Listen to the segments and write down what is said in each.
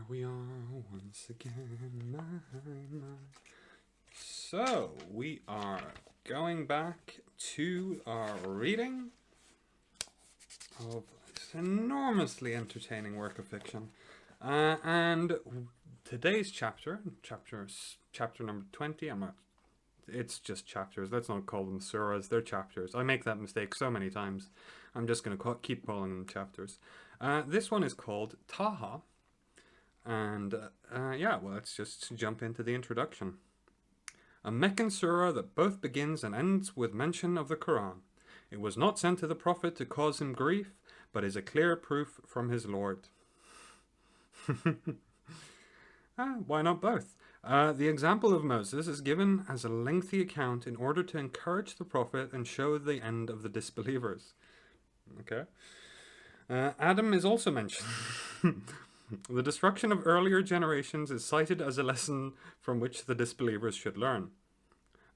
Here we are once again. So, we are going back to our reading of this enormously entertaining work of fiction. And today's chapter number 20, it's just chapters. Let's not call them surahs, they're chapters. I make that mistake so many times. I'm just going to keep calling them chapters. This one is called Taha. And let's just jump into the introduction. A Meccan surah that both begins and ends with mention of the Quran. It was not sent to the Prophet to cause him grief, but is a clear proof from his Lord. Why not both? The example of Moses is given as a lengthy account in order to encourage the Prophet and show the end of the disbelievers. Okay. Adam is also mentioned. The destruction of earlier generations is cited as a lesson from which the disbelievers should learn.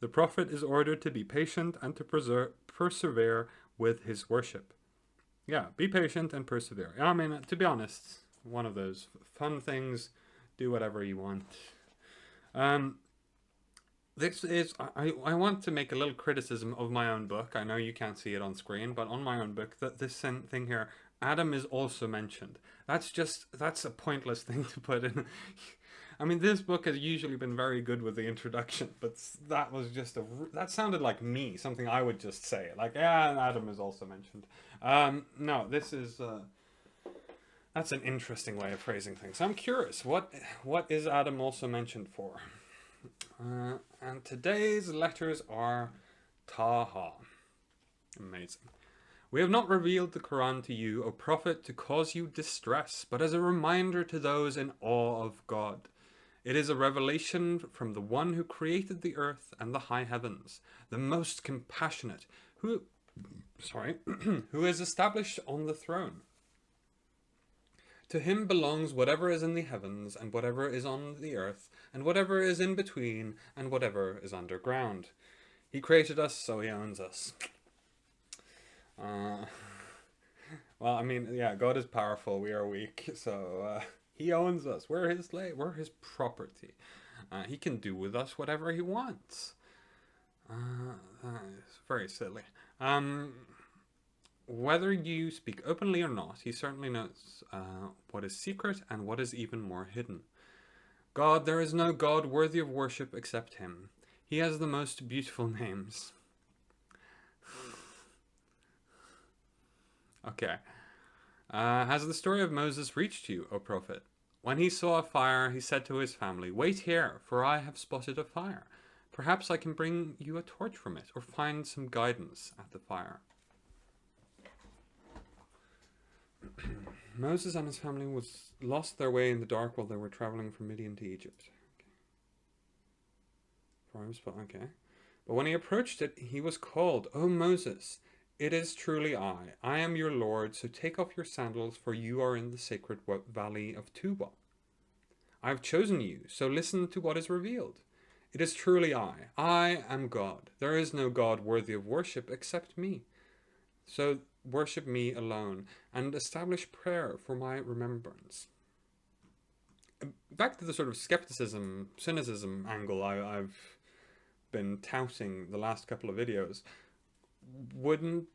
The Prophet is ordered to be patient and to persevere with his worship. Yeah, be patient and persevere. I mean, to be honest, one of those fun things, do whatever you want. This is, I want to make a little criticism of my own book. I know you can't see it on screen, but on my own book, that this thing here, Adam is also mentioned. That's a pointless thing to put in. I mean, this book has usually been very good with the introduction, but that was just that sounded like me, something I would just say. Like, yeah, Adam is also mentioned. No, this is, that's an interesting way of phrasing things. I'm curious, what is Adam also mentioned for? And today's letters are Taha. Amazing. We have not revealed the Quran to you, O Prophet, to cause you distress, but as a reminder to those in awe of God. It is a revelation from the one who created the earth and the high heavens, the most compassionate, who is established on the throne. To him belongs whatever is in the heavens and whatever is on the earth and whatever is in between and whatever is underground. He created us, so he owns us. Well, I mean, yeah, God is powerful, we are weak, so he owns us. We're his slave, we're his property. He can do with us whatever he wants. It's very silly. Whether you speak openly or not, he certainly knows what is secret and what is even more hidden. God, there is no God worthy of worship except him. He has the most beautiful names. Okay. Has the story of Moses reached you, O Prophet? When he saw a fire, he said to his family, "Wait here, for I have spotted a fire. Perhaps I can bring you a torch from it, or find some guidance at the fire." Moses and his family lost their way in the dark while they were traveling from Midian to Egypt. Okay. But when he approached it, he was called, "O Moses, it is truly I am your Lord, so take off your sandals, for you are in the sacred valley of Tuba. I have chosen you, so listen to what is revealed. It is truly I am God. There is no God worthy of worship except me. So worship me alone, and establish prayer for my remembrance." Back to the sort of skepticism, cynicism angle I've been touting the last couple of videos. Wouldn't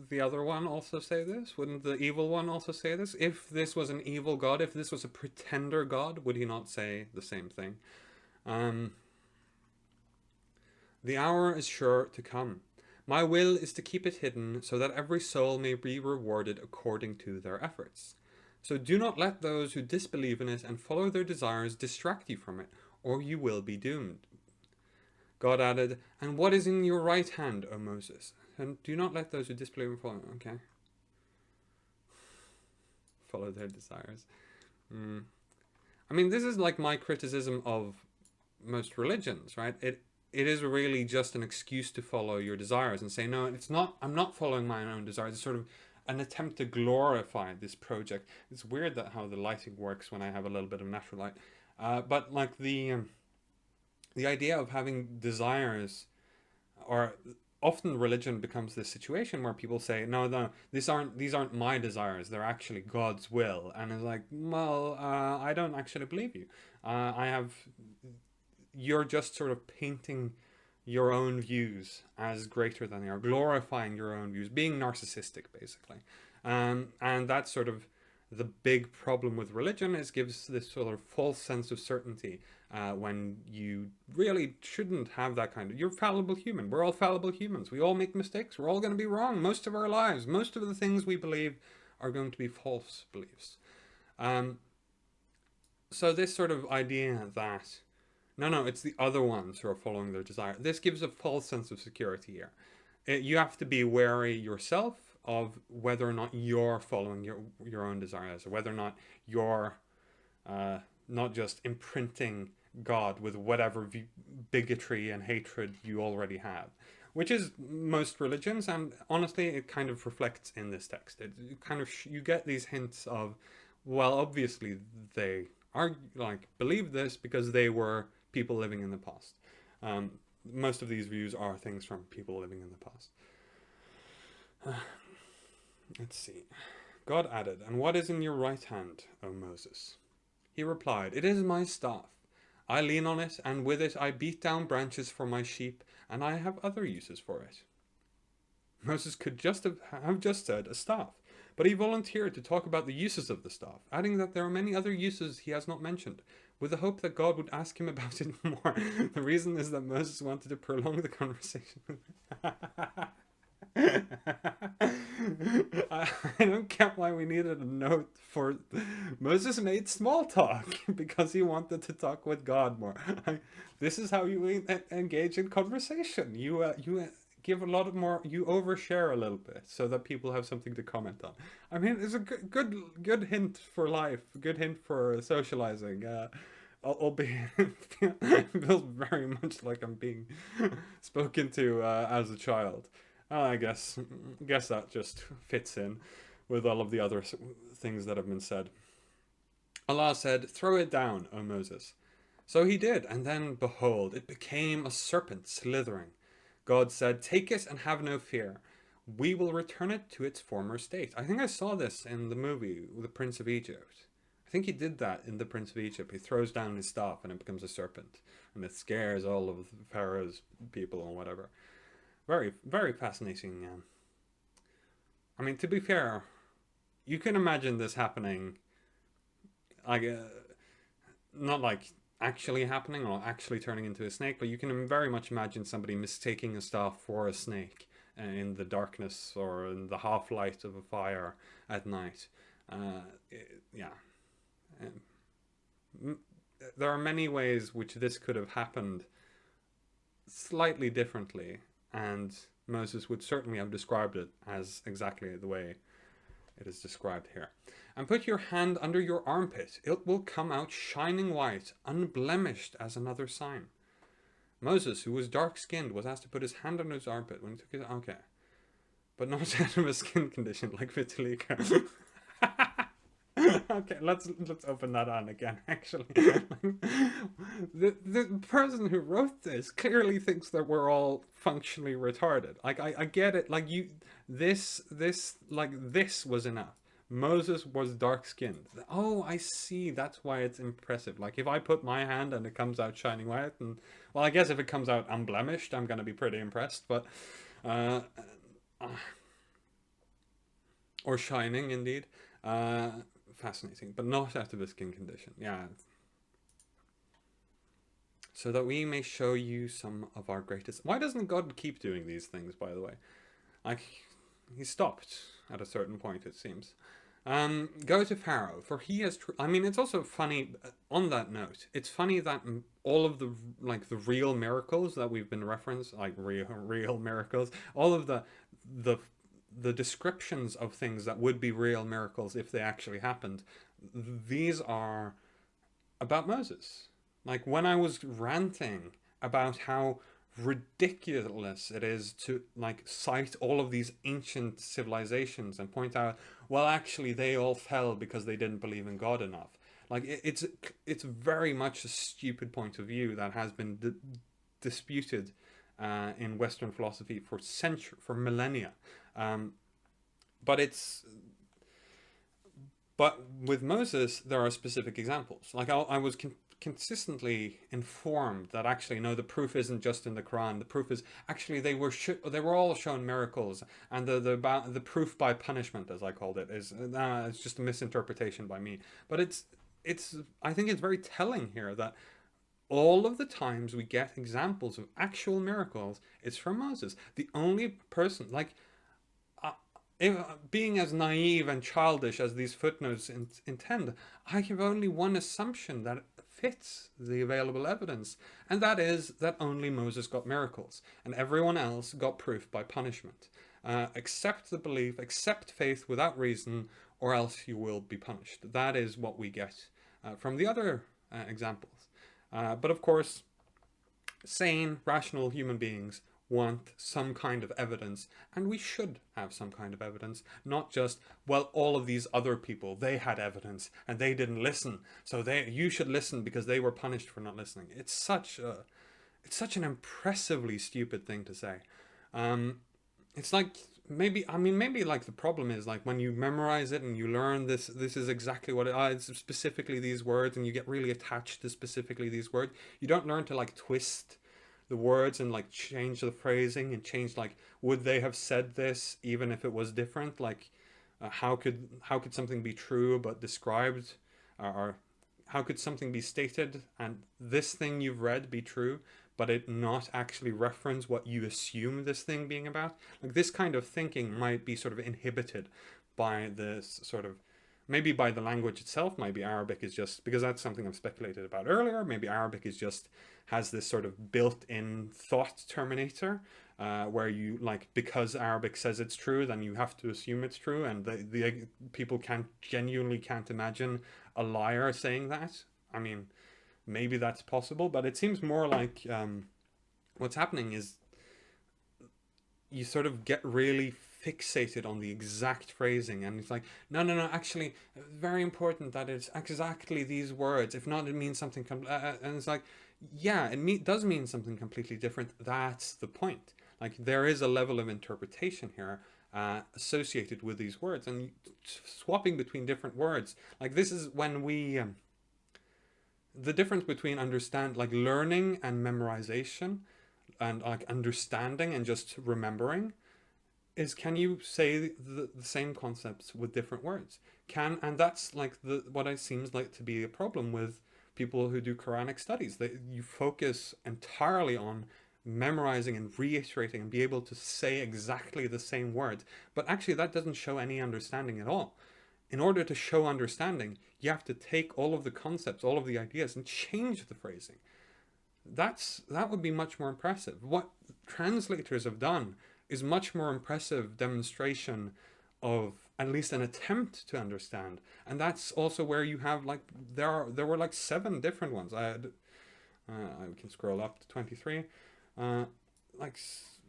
the other one also say this? Wouldn't the evil one also say this? If this was an evil god, if this was a pretender god, would he not say the same thing? The hour is sure to come. My will is to keep it hidden so that every soul may be rewarded according to their efforts. So do not let those who disbelieve in it and follow their desires distract you from it, or you will be doomed. God added, "And what is in your right hand, O Moses? And do not let those who disbelieve and follow." Okay. Follow their desires. I mean, this is like my criticism of most religions, right? It is really just an excuse to follow your desires and say, no, it's not, I'm not following my own desires. It's sort of an attempt to glorify this project. It's weird that how the lighting works when I have a little bit of natural light. But like the idea of having desires, or often religion becomes this situation where people say, no, no, these aren't my desires, they're actually God's will. And it's like, well, I don't actually believe you. I have You're just sort of painting your own views as greater than they are, glorifying your own views, being narcissistic, basically. And that's sort of the big problem with religion, is gives this sort of false sense of certainty, when you really shouldn't have that kind of. You're a fallible human. We're all fallible humans. We all make mistakes. We're all going to be wrong most of our lives. Most of the things we believe are going to be false beliefs. Um, so this sort of idea that no, no, it's the other ones who are following their desire. This gives a false sense of security here. You have to be wary yourself of whether or not you're following your own desires, or whether or not you're not just imprinting God with whatever bigotry and hatred you already have, which is most religions, and honestly, it kind of reflects in this text. It kind of you get these hints of, well, obviously they are like believe this because they were people living in the past. Um, Most of these views are things from people living in the past. Let's see. God added, "And what is in your right hand, O Moses?" He replied, "It is my staff. I lean on it, and with it I beat down branches for my sheep, and I have other uses for it." Moses could have just said a staff, but he volunteered to talk about the uses of the staff, adding that there are many other uses he has not mentioned, with the hope that God would ask him about it more. The reason is that Moses wanted to prolong the conversation. I don't get why we needed a note for Moses made small talk because he wanted to talk with God more. This is how you engage in conversation. You give a lot of more. You overshare a little bit so that people have something to comment on. I mean, it's a good hint for life. Good hint for socializing. Albeit it feels very much like I'm being spoken to as a child. I guess that just fits in with all of the other things that have been said. Allah said, "Throw it down, O Moses." So he did, and then behold, it became a serpent slithering. God said, "Take it and have no fear. We will return it to its former state." I think I saw this in the movie, The Prince of Egypt. I think he did that in The Prince of Egypt. He throws down his staff and it becomes a serpent. And it scares all of Pharaoh's people and whatever. Very, very fascinating. I mean, to be fair, you can imagine this happening, like, not like actually happening or actually turning into a snake, but you can very much imagine somebody mistaking a staff for a snake in the darkness or in the half light of a fire at night. Yeah. There are many ways which this could have happened slightly differently, and Moses would certainly have described it as exactly the way it is described here. "And put your hand under your armpit. It will come out shining white, unblemished as another sign." Moses, who was dark-skinned, was asked to put his hand under his armpit when he took his... Okay. But not out of a skin condition like vitiligo. Okay, let's open that on again, actually. The person who wrote this clearly thinks that we're all functionally retarded. Like, I get it. Like, this was enough. Moses was dark-skinned. Oh, I see. That's why it's impressive. Like, if I put my hand and it comes out shining white, and, well, I guess if it comes out unblemished, I'm going to be pretty impressed, but... or shining, indeed. Fascinating, but not out of a skin condition. Yeah. "So that we may show you some of our greatest..." Why doesn't God keep doing these things, by the way? Like, he stopped at a certain point, it seems. "Go to Pharaoh, for he has..." I mean, it's also funny, on that note, it's funny that all of the, like, the real miracles that we've been referenced, like, real miracles, all of the descriptions of things that would be real miracles if they actually happened, these are about Moses. Like, when I was ranting about how ridiculous it is to, like, cite all of these ancient civilizations and point out, well, actually they all fell because they didn't believe in God enough. Like, it's very much a stupid point of view that has been disputed in Western philosophy for millennia. Um, but it's but with Moses, there are specific examples. Like I was consistently informed that actually no, the proof isn't just in the Quran. The proof is actually they were all shown miracles, and the proof by punishment, as I called it, is it's just a misinterpretation by me. But it's I think it's very telling here that all of the times we get examples of actual miracles, it's from Moses. The only person, like, if, being as naive and childish as these footnotes intend, I have only one assumption that fits the available evidence, and that is that only Moses got miracles, and everyone else got proof by punishment. Accept the belief, accept faith without reason, or else you will be punished. That is what we get from the other examples. But of course, sane, rational human beings want some kind of evidence, and we should have some kind of evidence, not just, well, all of these other people, they had evidence and they didn't listen, so you should listen because they were punished for not listening. It's such an impressively stupid thing to say. It's like maybe like the problem is like when you memorize it and you learn this is exactly what it's specifically these words, and you get really attached to specifically these words. You don't learn to like twist the words and like change the phrasing and change, like, would they have said this even if it was different? Like, how could something be true but described, or how could something be stated and this thing you've read be true but it not actually reference what you assume this thing being about? Like, this kind of thinking might be sort of inhibited by this sort of, maybe by the language itself. Maybe Arabic is just, because that's something I've speculated about earlier, maybe Arabic is just has this sort of built-in thought terminator, where you, like, because Arabic says it's true, then you have to assume it's true, and the people genuinely can't imagine a liar saying that. I mean, maybe that's possible, but it seems more like what's happening is you sort of get really fixated on the exact phrasing, and it's like, no, actually, very important that it's exactly these words. If not, it means something and it's like, yeah, it does mean something completely different. That's the point. Like, there is a level of interpretation here associated with these words, and swapping between different words, like, this is when we the difference between learning and memorization, and like understanding and just remembering, is, can you say the same concepts with different words? And that's like what it seems like to be a problem with people who do Quranic studies. That you focus entirely on memorizing and reiterating and be able to say exactly the same words, but actually that doesn't show any understanding at all. In order to show understanding, you have to take all of the concepts, all of the ideas, and change the phrasing. That would be much more impressive. What translators have done is much more impressive demonstration of at least an attempt to understand. And that's also where you have, like, there were like 7 different ones. I can scroll up to 23. Like,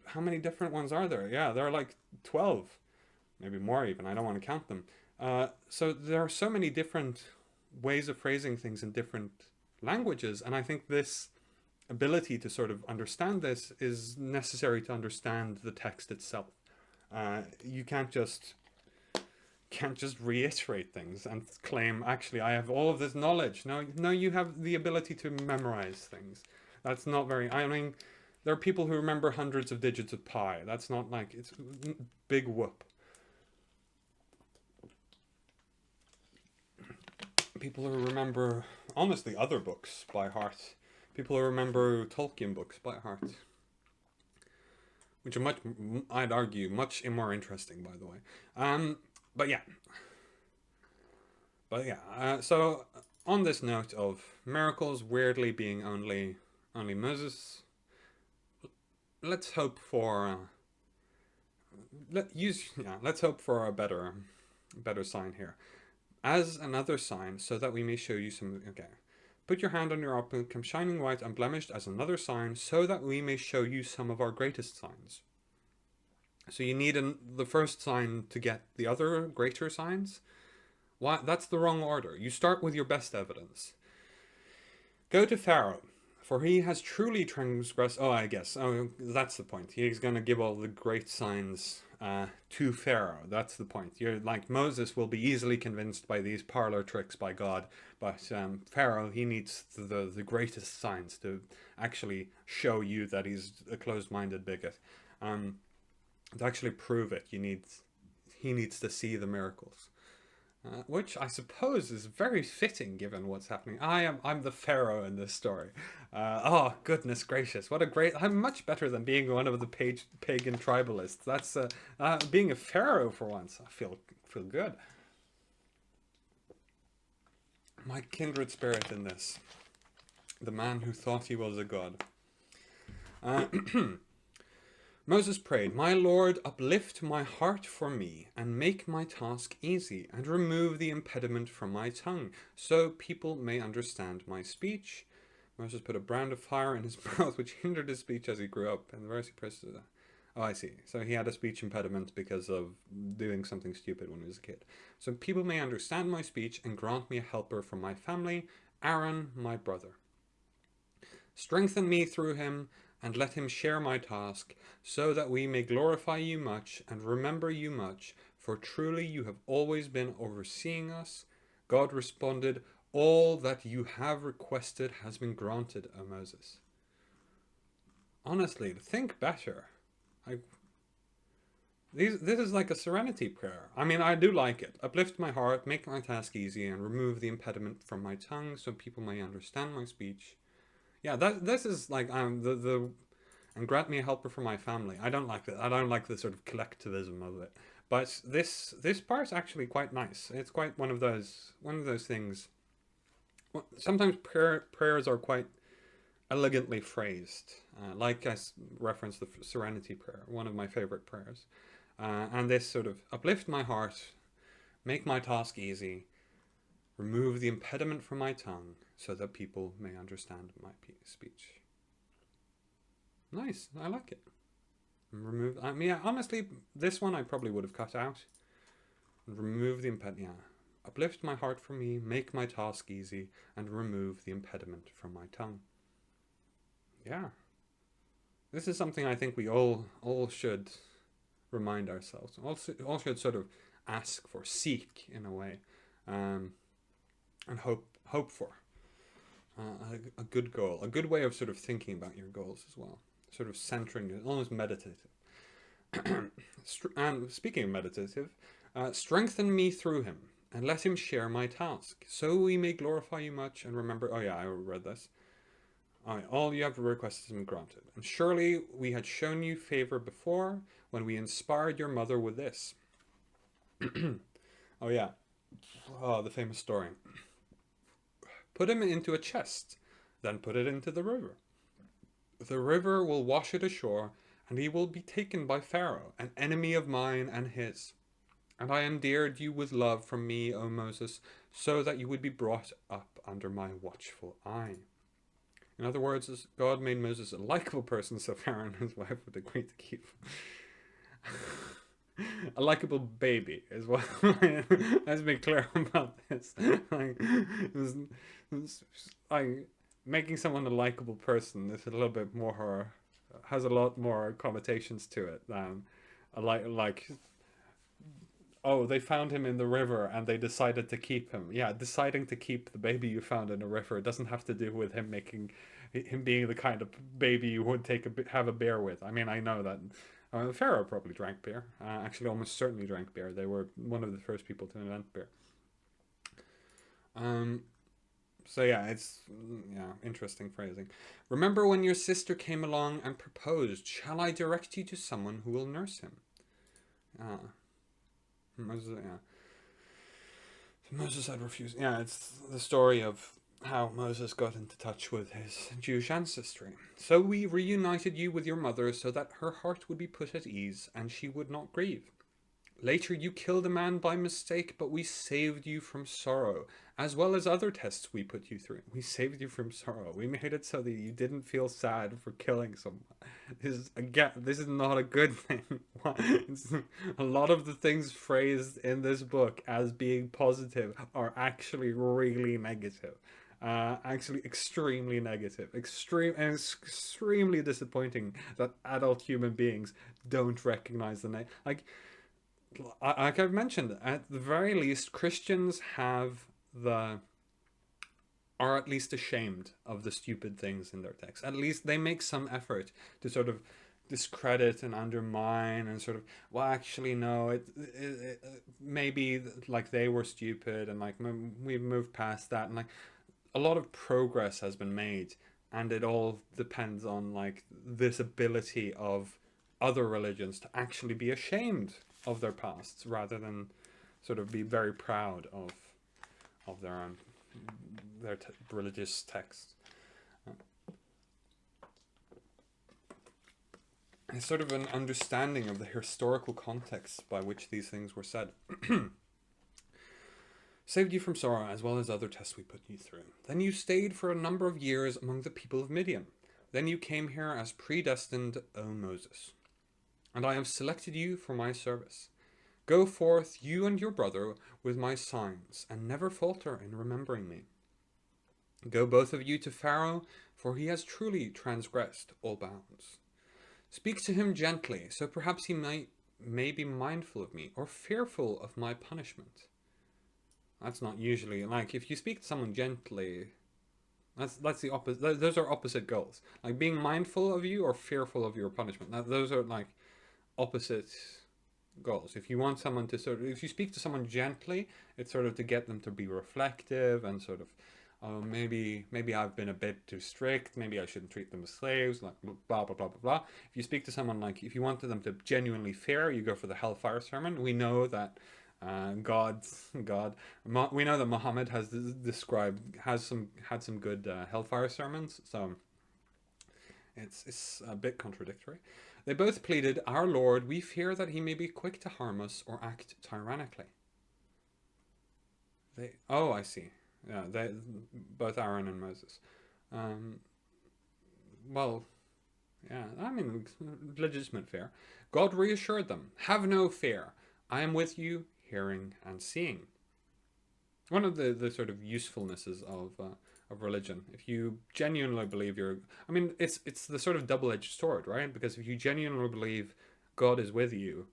how many different ones are there? Yeah, there are like 12, maybe more even. I don't want to count them. So there are so many different ways of phrasing things in different languages, and I think this ability to sort of understand this is necessary to understand the text itself. You can't just reiterate things and claim, actually, I have all of this knowledge. No, you have the ability to memorize things. That's not very, I mean, there are people who remember hundreds of digits of pi. That's not like, it's big whoop. People who remember honestly other books by heart. People who remember Tolkien books by heart. Which are I'd argue, much more interesting, by the way. But yeah. So on this note of miracles weirdly being only Moses, let's hope for let's hope for a better sign here. As another sign, so that we may show you some. Okay. Put your hand on your apple, come shining white, unblemished, as another sign, so that we may show you some of our greatest signs. So you need the first sign to get the other greater signs? Why? That's the wrong order. You start with your best evidence. Go to Pharaoh. For he has truly transgressed. Oh, I guess. Oh, that's the point. He's going to give all the great signs to Pharaoh. That's the point. You're like Moses will be easily convinced by these parlor tricks by God, but Pharaoh, he needs the greatest signs to actually show you that he's a closed-minded bigot. To actually prove it, he needs to see the miracles. Which I suppose is very fitting given what's happening. I'm the pharaoh in this story. Oh goodness gracious! What a great! I'm much better than being one of the pagan tribalists. That's being a pharaoh for once. I feel good. My kindred spirit in this, the man who thought he was a god. Uh, Moses prayed, "My Lord, uplift my heart for me, and make my task easy, and remove the impediment from my tongue, so people may understand my speech." Moses put a brand of fire in his mouth, which hindered his speech as he grew up. And the verse he prays to that. Oh, I see. So he had a speech impediment because of doing something stupid when he was a kid. "So people may understand my speech, and grant me a helper from my family, Aaron, my brother. Strengthen me through him, and let him share my task, so that we may glorify you much and remember you much, for truly you have always been overseeing us." God responded, "All that you have requested has been granted, O Moses." Honestly, think better. I, this is like a serenity prayer. I mean, I do like it. "Uplift my heart, make my task easy, and remove the impediment from my tongue, so people may understand my speech." Yeah, this is like the and grant me a helper for my family. I don't like that. I don't like the sort of collectivism of it. But this part's actually quite nice. It's quite one of those things. Sometimes prayers are quite elegantly phrased, like I referenced the Serenity Prayer, one of my favorite prayers. And this sort of uplift my heart, make my task easy, remove the impediment from my tongue, so that people may understand my speech. Nice, I like it. Remove. I mean, yeah, honestly, this one I probably would have cut out. Remove the impediment. Yeah. "Uplift my heart for me, make my task easy, and remove the impediment from my tongue." Yeah. This is something I think we all should remind ourselves. All should sort of ask for, seek in a way, and hope for a good goal, a good way of sort of thinking about your goals as well. Sort of centering it, almost meditative. And speaking of meditative, "Strengthen me through him, and let him share my task, so we may glorify you much and remember." Oh yeah, I read this. "All you have requested has been granted. And surely we had shown you favor before when we inspired your mother with this." Oh yeah. Oh, the famous story. "Put him into a chest, then put it into the river. The river will wash it ashore, and he will be taken by Pharaoh, an enemy of mine and his. And I endeared you with love from me, O Moses, so that you would be brought up under my watchful eye." In other words, God made Moses a likable person, so Pharaoh and his wife would agree to keep a likable baby is what. Let's be clear about this. Like, like making someone a likable person is a little bit more, has a lot more connotations to it than a like. Oh, they found him in the river and they decided to keep him. Yeah, deciding to keep the baby you found in a river doesn't have to do with him being the kind of baby you would have a beer with. I mean, I know that Pharaoh probably drank beer. Actually, almost certainly drank beer. They were one of the first people to invent beer. So yeah, it's interesting phrasing. "Remember when your sister came along and proposed, shall I direct you to someone who will nurse him?" Moses, yeah. Moses had refused. Yeah, it's the story of how Moses got into touch with his Jewish ancestry. "So we reunited you with your mother so that her heart would be put at ease and she would not grieve. Later you killed a man by mistake, but we saved you from sorrow, as well as other tests we put you through. We saved you from sorrow. We made it so that you didn't feel sad for killing someone." This is not a good thing. A lot of the things phrased in this book as being positive are actually really negative. Actually, extremely negative, extremely disappointing that adult human beings don't recognize the name. Like I've mentioned, at the very least, Christians have the are at least ashamed of the stupid things in their text. At least they make some effort to sort of discredit and undermine and sort of, well, actually no, maybe like they were stupid, and like we've moved past that, and like a lot of progress has been made, and it all depends on like this ability of other religions to actually be ashamed of their pasts rather than sort of be very proud of their own religious texts. It's sort of an understanding of the historical context by which these things were said. Saved you from Surah as well as other tests we put you through. Then you stayed for a number of years among the people of Midian. Then you came here as predestined, O Moses. And I have selected you for my service. Go forth, you and your brother, with my signs, and never falter in remembering me. Go both of you to Pharaoh, for he has truly transgressed all bounds. Speak to him gently, so perhaps he may be mindful of me, or fearful of my punishment. That's not usually, like, if you speak to someone gently, that's the opposite. Those are opposite goals. Like, being mindful of you or fearful of your punishment. Those are, like, opposite goals. If you want someone to sort of, if you speak to someone gently, it's sort of to get them to be reflective and sort of, oh, maybe I've been a bit too strict. Maybe I shouldn't treat them as slaves. Like blah blah blah blah blah. If you speak to someone, like, if you wanted them to genuinely fear, you go for the hellfire sermon. We know that God, we know that Muhammad has had some good hellfire sermons. So it's a bit contradictory. They both pleaded, "Our Lord, we fear that he may be quick to harm us or act tyrannically." Oh, I see. Yeah, both Aaron and Moses. Um, well, yeah, I mean, legitimate fear. God reassured them, "Have no fear. I am with you, hearing and seeing." One of the sort of usefulnesses of religion, if you genuinely believe I mean, it's the sort of double-edged sword, right? Because if you genuinely believe God is with you,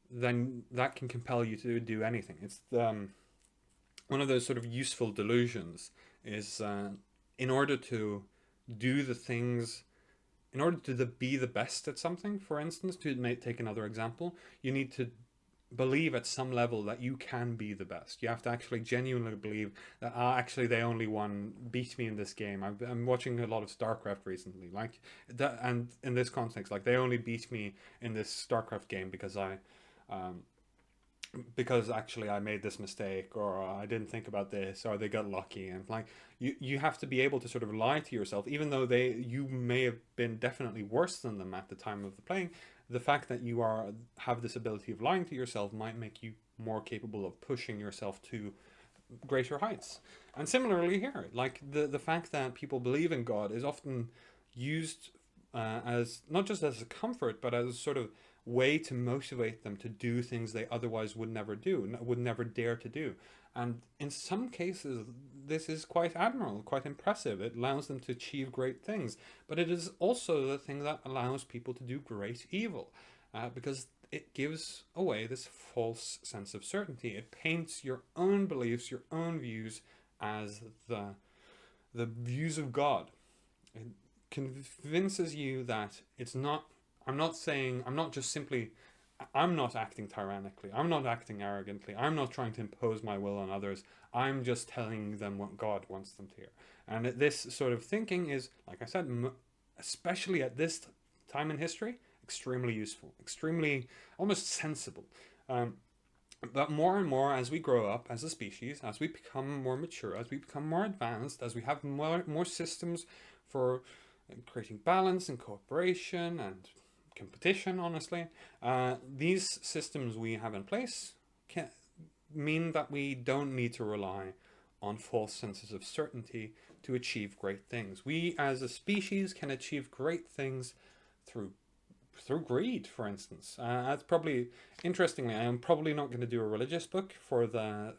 then that can compel you to do anything. It's one of those sort of useful delusions is in order to do the things, in order to be the best at something, for instance, to take another example, you need to believe at some level that you can be the best. You have to actually genuinely believe that actually they only beat me in this game. I'm watching a lot of StarCraft recently, like that, and in this context, like they only beat me in this StarCraft game um, because actually I made this mistake, or I didn't think about this, or they got lucky. And like you have to be able to sort of lie to yourself, even though you may have been definitely worse than them at the time of the playing. The fact that you have this ability of lying to yourself might make you more capable of pushing yourself to greater heights. And similarly here, like the fact that people believe in God is often used as not just as a comfort, but as a sort of way to motivate them to do things they otherwise would never do, would never dare to do. And in some cases, this is quite admirable, quite impressive. It allows them to achieve great things. But it is also the thing that allows people to do great evil, because it gives away this false sense of certainty. It paints your own beliefs, your own views as the views of God. It convinces you that it's not. I'm not just simply. I'm not acting tyrannically. I'm not acting arrogantly. I'm not trying to impose my will on others. I'm just telling them what God wants them to hear. And this sort of thinking is, like I said, especially at this time in history, extremely useful, extremely almost sensible. But more and more as we grow up as a species, as we become more mature, as we become more advanced, as we have more systems for creating balance and cooperation and competition, honestly, these systems we have in place can mean that we don't need to rely on false senses of certainty to achieve great things. We as a species can achieve great things through through greed, for instance. That's probably interestingly. I am probably not going to do a religious book for the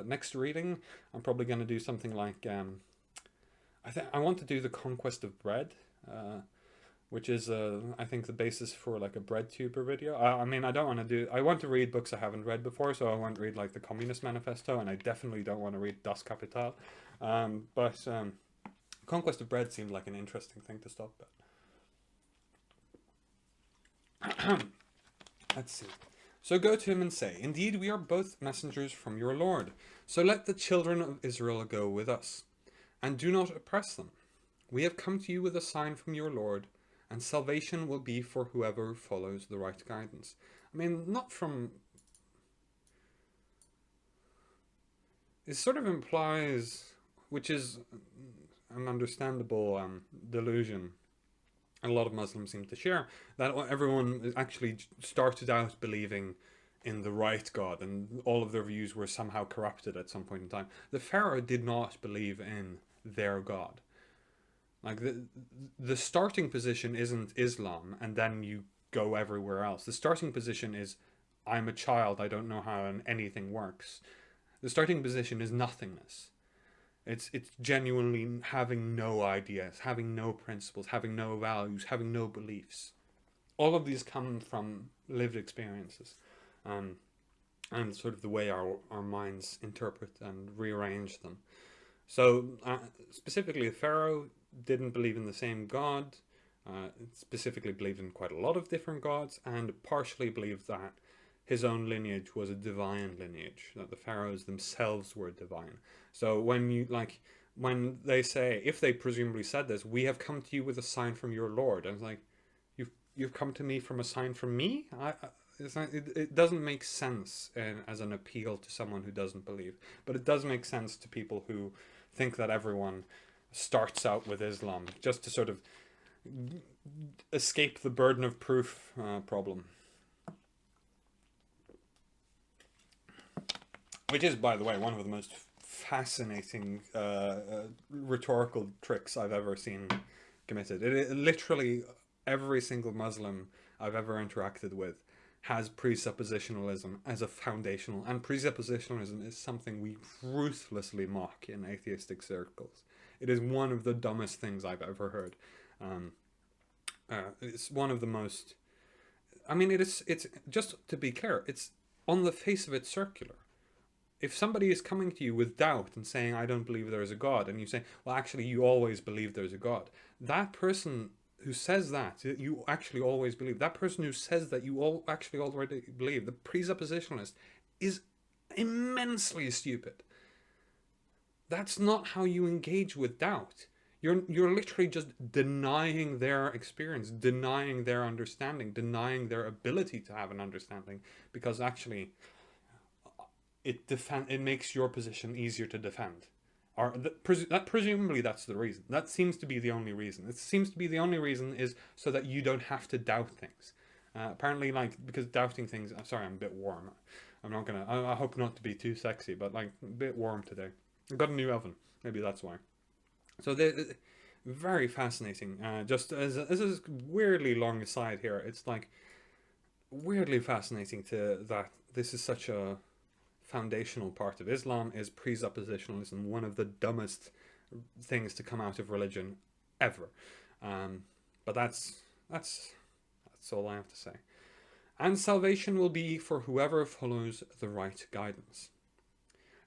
next reading. I'm probably going to do something like I want to do the conquest of bread, which is I think the basis for like a bread tuber video. I mean, I don't want to do. I want to read books I haven't read before, so I want to read like the Communist Manifesto, and I definitely don't want to read Das Kapital. But conquest of bread seemed like an interesting thing to stop at. Let's see. So go to him and say, indeed, we are both messengers from your Lord. So let the children of Israel go with us, and do not oppress them. We have come to you with a sign from your Lord, and salvation will be for whoever follows the right guidance. I mean, not from... It sort of implies, which is an understandable delusion a lot of Muslims seem to share, that everyone actually started out believing in the right God, and all of their views were somehow corrupted at some point in time. The Pharaoh did not believe in their God. Like the starting position isn't Islam, and then you go everywhere else. The starting position is, I'm a child, I don't know how anything works. The starting position is nothingness. It's genuinely having no ideas, having no principles, having no values, having no beliefs. All of these come from lived experiences, and sort of the way our minds interpret and rearrange them. So specifically, the Pharaoh didn't believe in the same God. Specifically believed in quite a lot of different gods, and partially believed that his own lineage was a divine lineage, that the pharaohs themselves were divine. So when they say, if they presumably said this, we have come to you with a sign from your Lord, and it's like, you've come to me from a sign from me? It doesn't make sense as an appeal to someone who doesn't believe, but it does make sense to people who think that everyone starts out with Islam, just to sort of escape the burden of proof problem. Which is, by the way, one of the most fascinating rhetorical tricks I've ever seen committed. It literally, every single Muslim I've ever interacted with has presuppositionalism as a foundational, and presuppositionalism is something we ruthlessly mock in atheistic circles. It is one of the dumbest things I've ever heard. It's one of the most... I mean, it's just to be clear, it's on the face of it circular. If somebody is coming to you with doubt and saying, I don't believe there is a God, and you say, well, actually, you always believe there's a God, that person who says that, you actually always believe, that person who says that you all actually already believe, the presuppositionalist, is immensely stupid. That's not how you engage with doubt. You're literally just denying their experience, denying their understanding, denying their ability to have an understanding, because actually it makes your position easier to defend. Or presumably that's the reason. That seems to be the only reason. It seems to be the only reason is so that you don't have to doubt things. Apparently, because doubting things... Sorry, I'm a bit warm. I'm not gonna... I hope not to be too sexy, but a bit warm today. I've got a new oven. Maybe that's why. So very fascinating. Just as a weirdly long aside here, it's weirdly fascinating that this is such a foundational part of Islam, is presuppositionalism, one of the dumbest things to come out of religion ever. But that's all I have to say. And salvation will be for whoever follows the right guidance.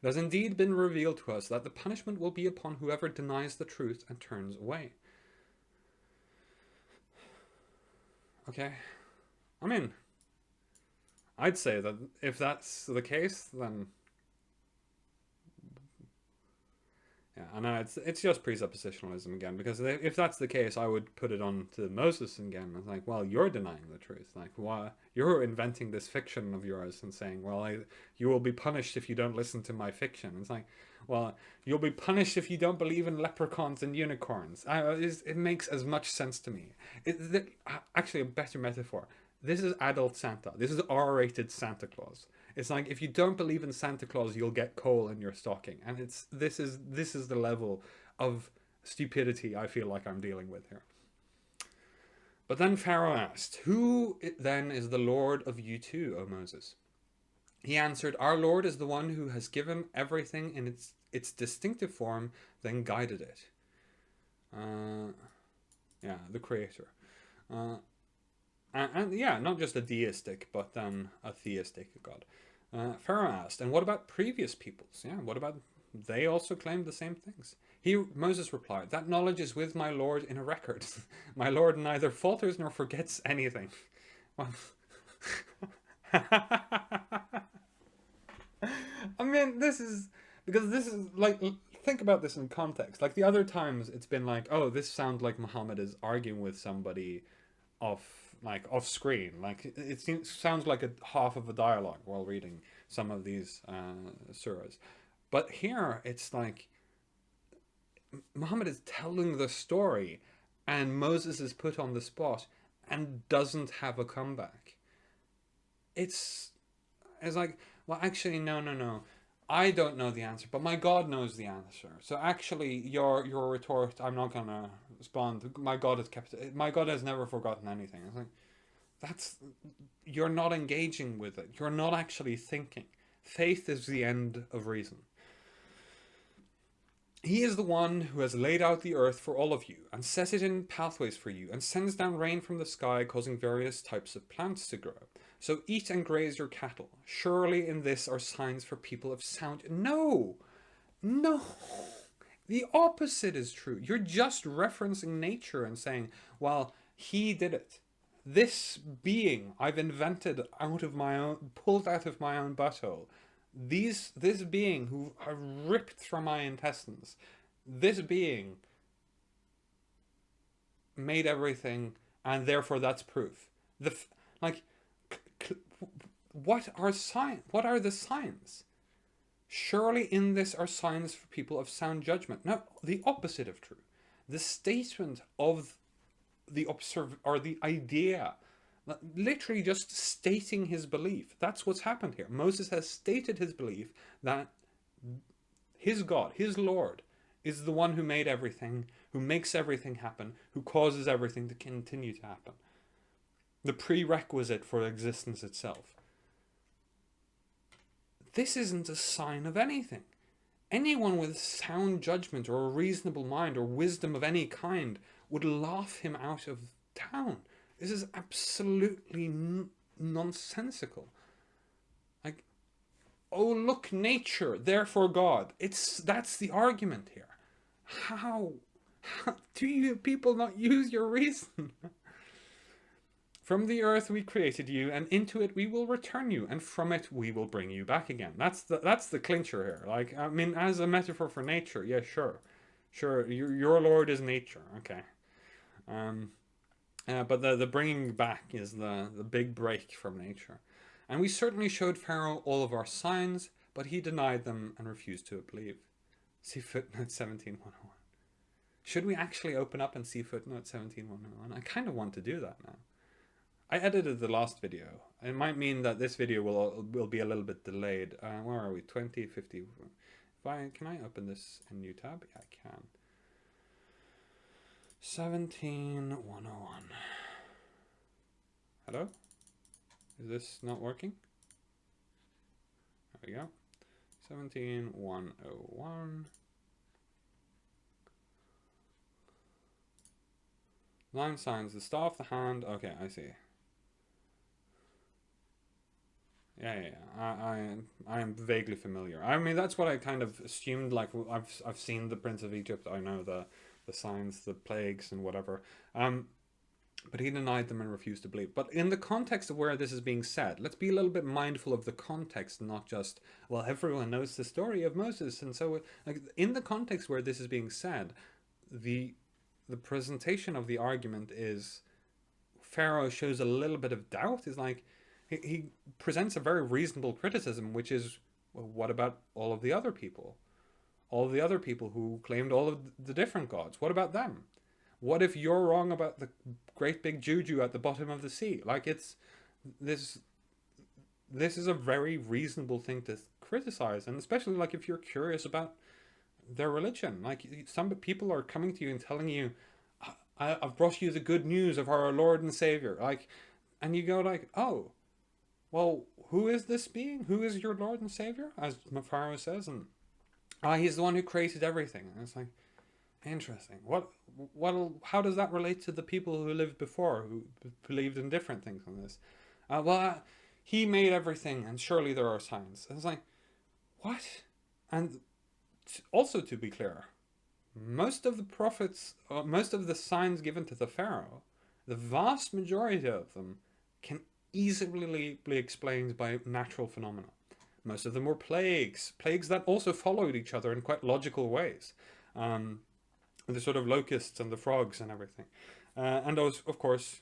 It has indeed been revealed to us that the punishment will be upon whoever denies the truth and turns away. Okay. I mean, I'd say that if that's the case, then... Yeah, I know, it's just presuppositionalism again, because if that's the case, I would put it on to Moses again. It's like, well, you're denying the truth. Why you're inventing this fiction of yours and saying, well, you will be punished if you don't listen to my fiction. It's like, well, you'll be punished if you don't believe in leprechauns and unicorns. It makes as much sense to me. Actually, a better metaphor. This is adult Santa. This is R-rated Santa Claus. It's like, if you don't believe in Santa Claus, you'll get coal in your stocking. And this is the level of stupidity I feel like I'm dealing with here. But then Pharaoh asked, "Who then is the Lord of you two, O Moses?" He answered, "Our Lord is the one who has given everything in its distinctive form, then guided it." Uh, yeah, the Creator. Uh, and yeah, not just a deistic, but then a theistic God. Pharaoh asked, "And what about previous peoples? Yeah, what about they also claimed the same things?" Moses replied, "That knowledge is with my Lord in a record. My Lord neither falters nor forgets anything." Well, I mean, this is because this is like, think about this in context. Like the other times, it's been like, oh, this sounds like Muhammad is arguing with somebody off screen. Like it sounds like a half of a dialogue while reading some of these surahs. But here, it's like Muhammad is telling the story, and Moses is put on the spot and doesn't have a comeback. It's it's like, well, actually, no, no, no. I don't know the answer, but my God knows the answer. So actually, your retort, I'm not gonna respond. My God has kept. My God has never forgotten anything. It's like that's you're not engaging with it. You're not actually thinking. Faith is the end of reason. He is the one who has laid out the earth for all of you, and set it in pathways for you, and sends down rain from the sky, causing various types of plants to grow. So eat and graze your cattle. Surely in this are signs for people of sound. No! No! The opposite is true. You're just referencing nature and saying, well, he did it. This being I've invented out of my own, pulled out of my own butthole, this being who I ripped from my intestines, this being made everything, and therefore that's proof. The like, what are signs? What are the signs? Surely in this are signs for people of sound judgment. No, the opposite of true. The statement of the or the idea, literally just stating his belief. That's what's happened here. Moses has stated his belief that his God, his Lord, is the one who made everything, who makes everything happen, who causes everything to continue to happen. The prerequisite for existence itself. This isn't a sign of anything. Anyone with sound judgment or a reasonable mind or wisdom of any kind would laugh him out of town. This is absolutely nonsensical. Like, oh, look, nature, therefore God. That's the argument here. How do you people not use your reason? From the earth we created you, and into it we will return you, and from it we will bring you back again. That's the clincher here. Like, I mean, as a metaphor for nature, yeah, sure, sure. Your Lord is nature, okay. Um, but the bringing back is the big break from nature, and we certainly showed Pharaoh all of our signs, but he denied them and refused to believe. See footnote 17:101. Should we actually open up and see footnote 17:101? I kind of want to do that now. I edited the last video. It might mean that this video will be a little bit delayed. Where are we? 20, 50. Can I open this in new tab? Yeah, I can. 17:101. Hello? Is this not working? There we go. 17:101. Line signs, the staff, the hand. Okay, I see. Yeah. I am vaguely familiar. I mean, that's what I kind of assumed. Like, I've seen the Prince of Egypt. I know the signs, the plagues, and whatever. But he denied them and refused to believe. But in the context of where this is being said, let's be a little bit mindful of the context, not just, well, everyone knows the story of Moses, and so like in the context where this is being said, the presentation of the argument is Pharaoh shows a little bit of doubt. Is like he presents a very reasonable criticism, which is, well, what about all of the other people? All of the other people who claimed all of the different gods. What about them? What if you're wrong about the great big juju at the bottom of the sea? Like, it's this this is a very reasonable thing to criticize, and especially like if you're curious about their religion. Like, some people are coming to you and telling you, I've brought you the good news of our Lord and Savior. Like, and you go like, oh, well, who is this being? Who is your Lord and Savior? As Pharaoh says, and he's the one who created everything. And it's like, interesting. How does that relate to the people who lived before, who believed in different things on this? He made everything, and surely there are signs. And it's like, what? And also, to be clear, most of the prophets, most of the signs given to the Pharaoh, the vast majority of them can easily be explained by natural phenomena. Most of them were plagues that also followed each other in quite logical ways. The sort of locusts and the frogs and everything. And those, of course,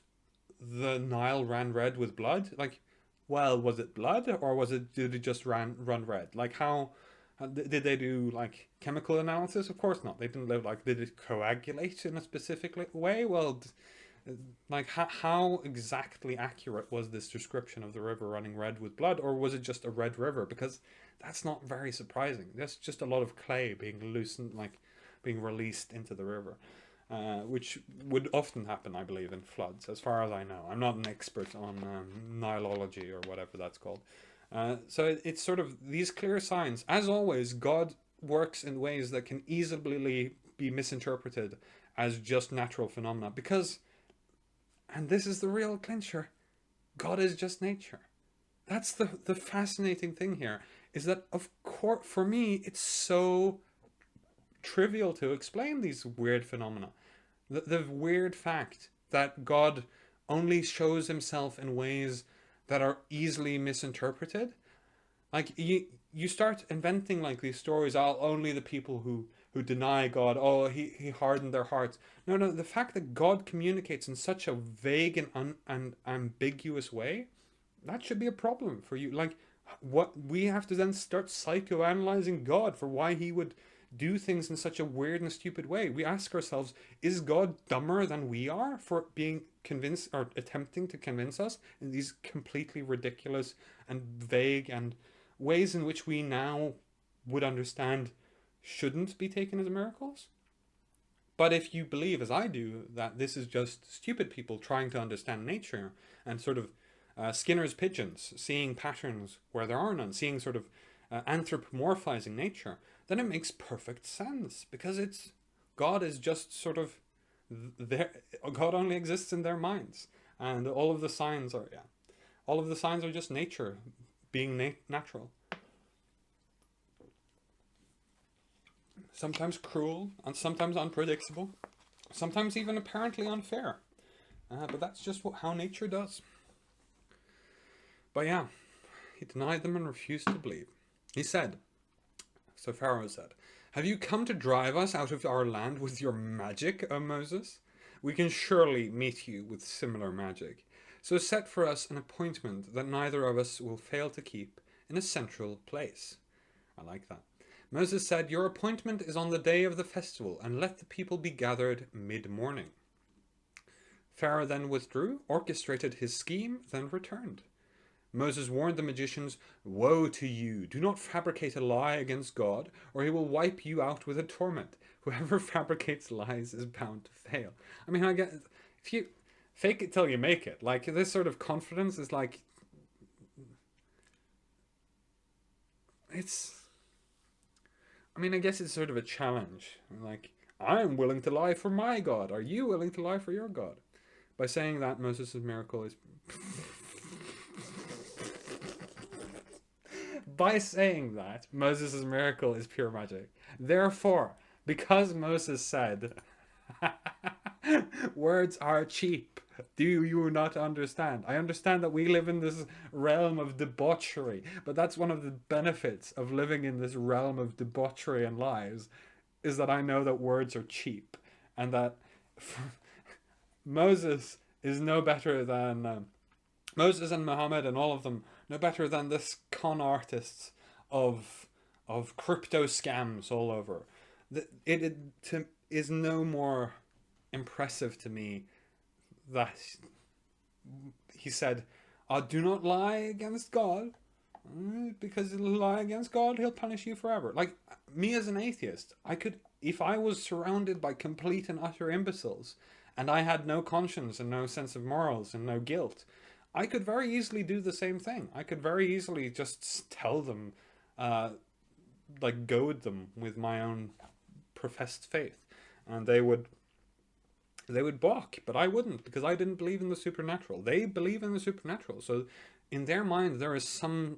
the Nile ran red with blood. Like, well, was it blood or did it just run red? Like, how did they do like chemical analysis? Of course not. They didn't live like, did it coagulate in a specific way? Well, like how exactly accurate was this description of the river running red with blood, or was it just a red river? Because that's not very surprising. That's just a lot of clay being loosened, like being released into the river, which would often happen, I believe, in floods, as far as I know. I'm not an expert on Nilology or whatever that's called. So it's sort of these clear signs. As always, God works in ways that can easily be misinterpreted as just natural phenomena, because, and this is the real clincher, God is just nature. That's the fascinating thing here, is that, of course, for me, it's so trivial to explain these weird phenomena. The weird fact that God only shows himself in ways that are easily misinterpreted. Like, you start inventing like these stories, oh, only the people who deny God, oh, he hardened their hearts. No, the fact that God communicates in such a vague and ambiguous way, that should be a problem for you. Like, what we have to then start psychoanalyzing God for why he would do things in such a weird and stupid way. We ask ourselves, is God dumber than we are for being convinced or attempting to convince us in these completely ridiculous and vague and ways in which we now would understand shouldn't be taken as miracles? But if you believe, as I do, that this is just stupid people trying to understand nature and sort of Skinner's pigeons, seeing patterns where there are none, seeing sort of anthropomorphizing nature, then it makes perfect sense, because it's God is just sort of there. God only exists in their minds, and all of the signs are all of the signs are just nature being natural. Sometimes cruel, and sometimes unpredictable, sometimes even apparently unfair. But that's just how nature does. But yeah, he denied them and refused to believe. He said, so Pharaoh said, have you come to drive us out of our land with your magic, O Moses? We can surely meet you with similar magic. So set for us an appointment that neither of us will fail to keep in a central place. I like that. Moses said, your appointment is on the day of the festival, and let the people be gathered mid-morning. Pharaoh then withdrew, orchestrated his scheme, then returned. Moses warned the magicians, woe to you, do not fabricate a lie against God, or he will wipe you out with a torment. Whoever fabricates lies is bound to fail. I mean, I get, if you fake it till you make it, like this sort of confidence is like, it's, I mean, I guess it's sort of a challenge. Like, I'm willing to lie for my God. Are you willing to lie for your God? By saying that, Moses' miracle is... By saying that, Moses' miracle is pure magic. Therefore, because Moses said, words are cheap, do you not understand? I understand that we live in this realm of debauchery, but that's one of the benefits of living in this realm of debauchery and lies, is that I know that words are cheap, and that Moses is no better than Moses and Muhammad and all of them no better than this con artists of crypto scams all over. Is no more impressive to me that he said, do not lie against God, because if you lie against God, he'll punish you forever. Like, me as an atheist, I could, if I was surrounded by complete and utter imbeciles, and I had no conscience and no sense of morals and no guilt, I could very easily do the same thing. I could very easily just tell them, uh, like goad them with my own professed faith, and they would balk, but I wouldn't, because I didn't believe in the supernatural. They believe in the supernatural, so in their mind there is some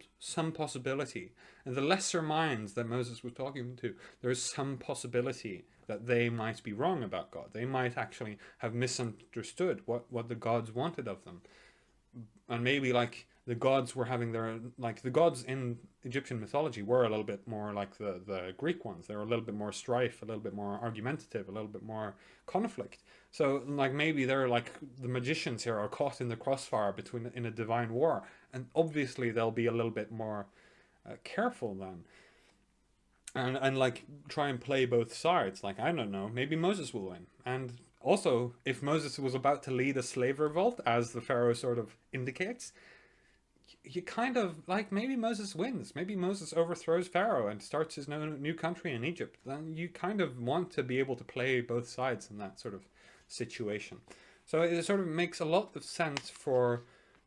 possibility. In the lesser minds that Moses was talking to, there is some possibility that they might be wrong about God. They might actually have misunderstood what the gods wanted of them, and maybe like the gods were having their, like the gods in Egyptian mythology were a little bit more like the Greek ones. They were a little bit more strife, a little bit more argumentative, a little bit more conflict. So like maybe they're like the magicians here are caught in the crossfire between in a divine war, and obviously they'll be a little bit more careful then, and like try and play both sides. Like I don't know, maybe Moses will win, and also if Moses was about to lead a slave revolt, as the Pharaoh sort of indicates, you kind of like maybe Moses wins. Maybe Moses overthrows Pharaoh and starts his new country in Egypt. Then you kind of want to be able to play both sides in that sort of situation. So it sort of makes a lot of sense for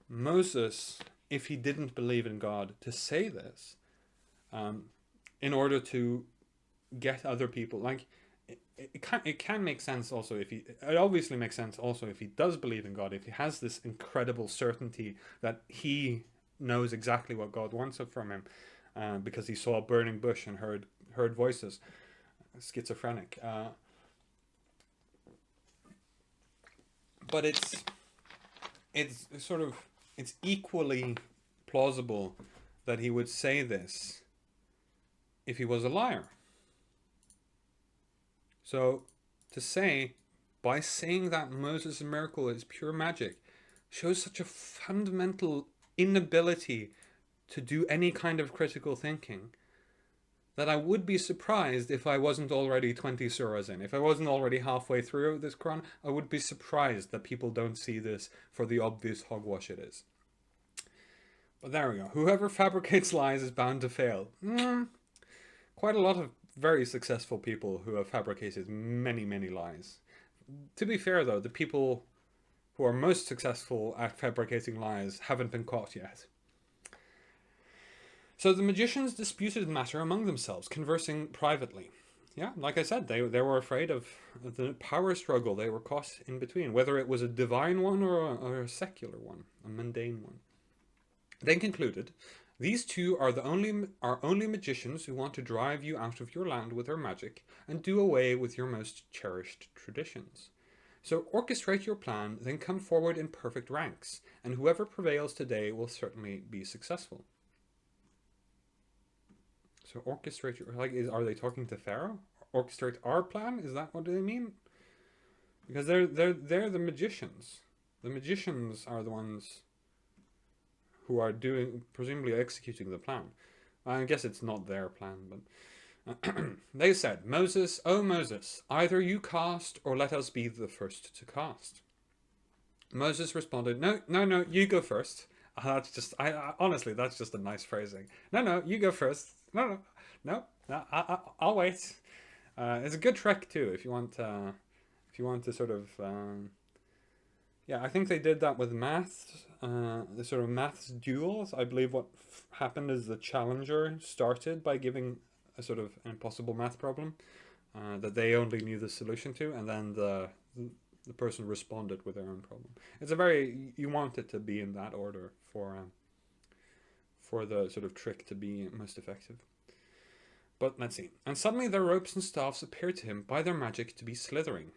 Moses, if he didn't believe in God, to say this, um, in order to get other people like. It can make sense also if he, it obviously makes sense also if he does believe in God, if he has this incredible certainty that he knows exactly what God wants from him, because he saw a burning bush and heard voices. Schizophrenic, but it's sort of, it's equally plausible that he would say this if he was a liar. So to say, by saying that Moses' miracle is pure magic, shows such a fundamental inability to do any kind of critical thinking, that I would be surprised if I wasn't already 20 surahs in. If I wasn't already halfway through this Quran, I would be surprised that people don't see this for the obvious hogwash it is. But there we go. Whoever fabricates lies is bound to fail. Quite a lot of very successful people who have fabricated many, many lies. To be fair, though, the people who are most successful at fabricating lies haven't been caught yet. So the magicians disputed the matter among themselves, conversing privately. Yeah, like I said, they were afraid of the power struggle they were caught in between, whether it was a divine one or a secular one, a mundane one. They concluded, these two are only magicians who want to drive you out of your land with their magic and do away with your most cherished traditions. So orchestrate your plan, then come forward in perfect ranks, and whoever prevails today will certainly be successful. So orchestrate your, like, are they talking to Pharaoh? Orchestrate our plan? Is that what they mean? Because they're the magicians. The magicians are the ones who are presumably executing the plan. I guess it's not their plan, but they said, Moses, oh Moses, either you cast or let us be the first to cast. Moses responded, no, you go first. That's just, honestly, that's just a nice phrasing. No, you go first. No, I'll wait. It's a good trick too, if you want to sort of, yeah, I think they did that with maths, the sort of maths duels. I believe what happened is the challenger started by giving a sort of impossible math problem that they only knew the solution to, and then the person responded with their own problem. It's a very, you want it to be in that order for the sort of trick to be most effective. But let's see. And suddenly their ropes and staffs appeared to him by their magic to be slithering.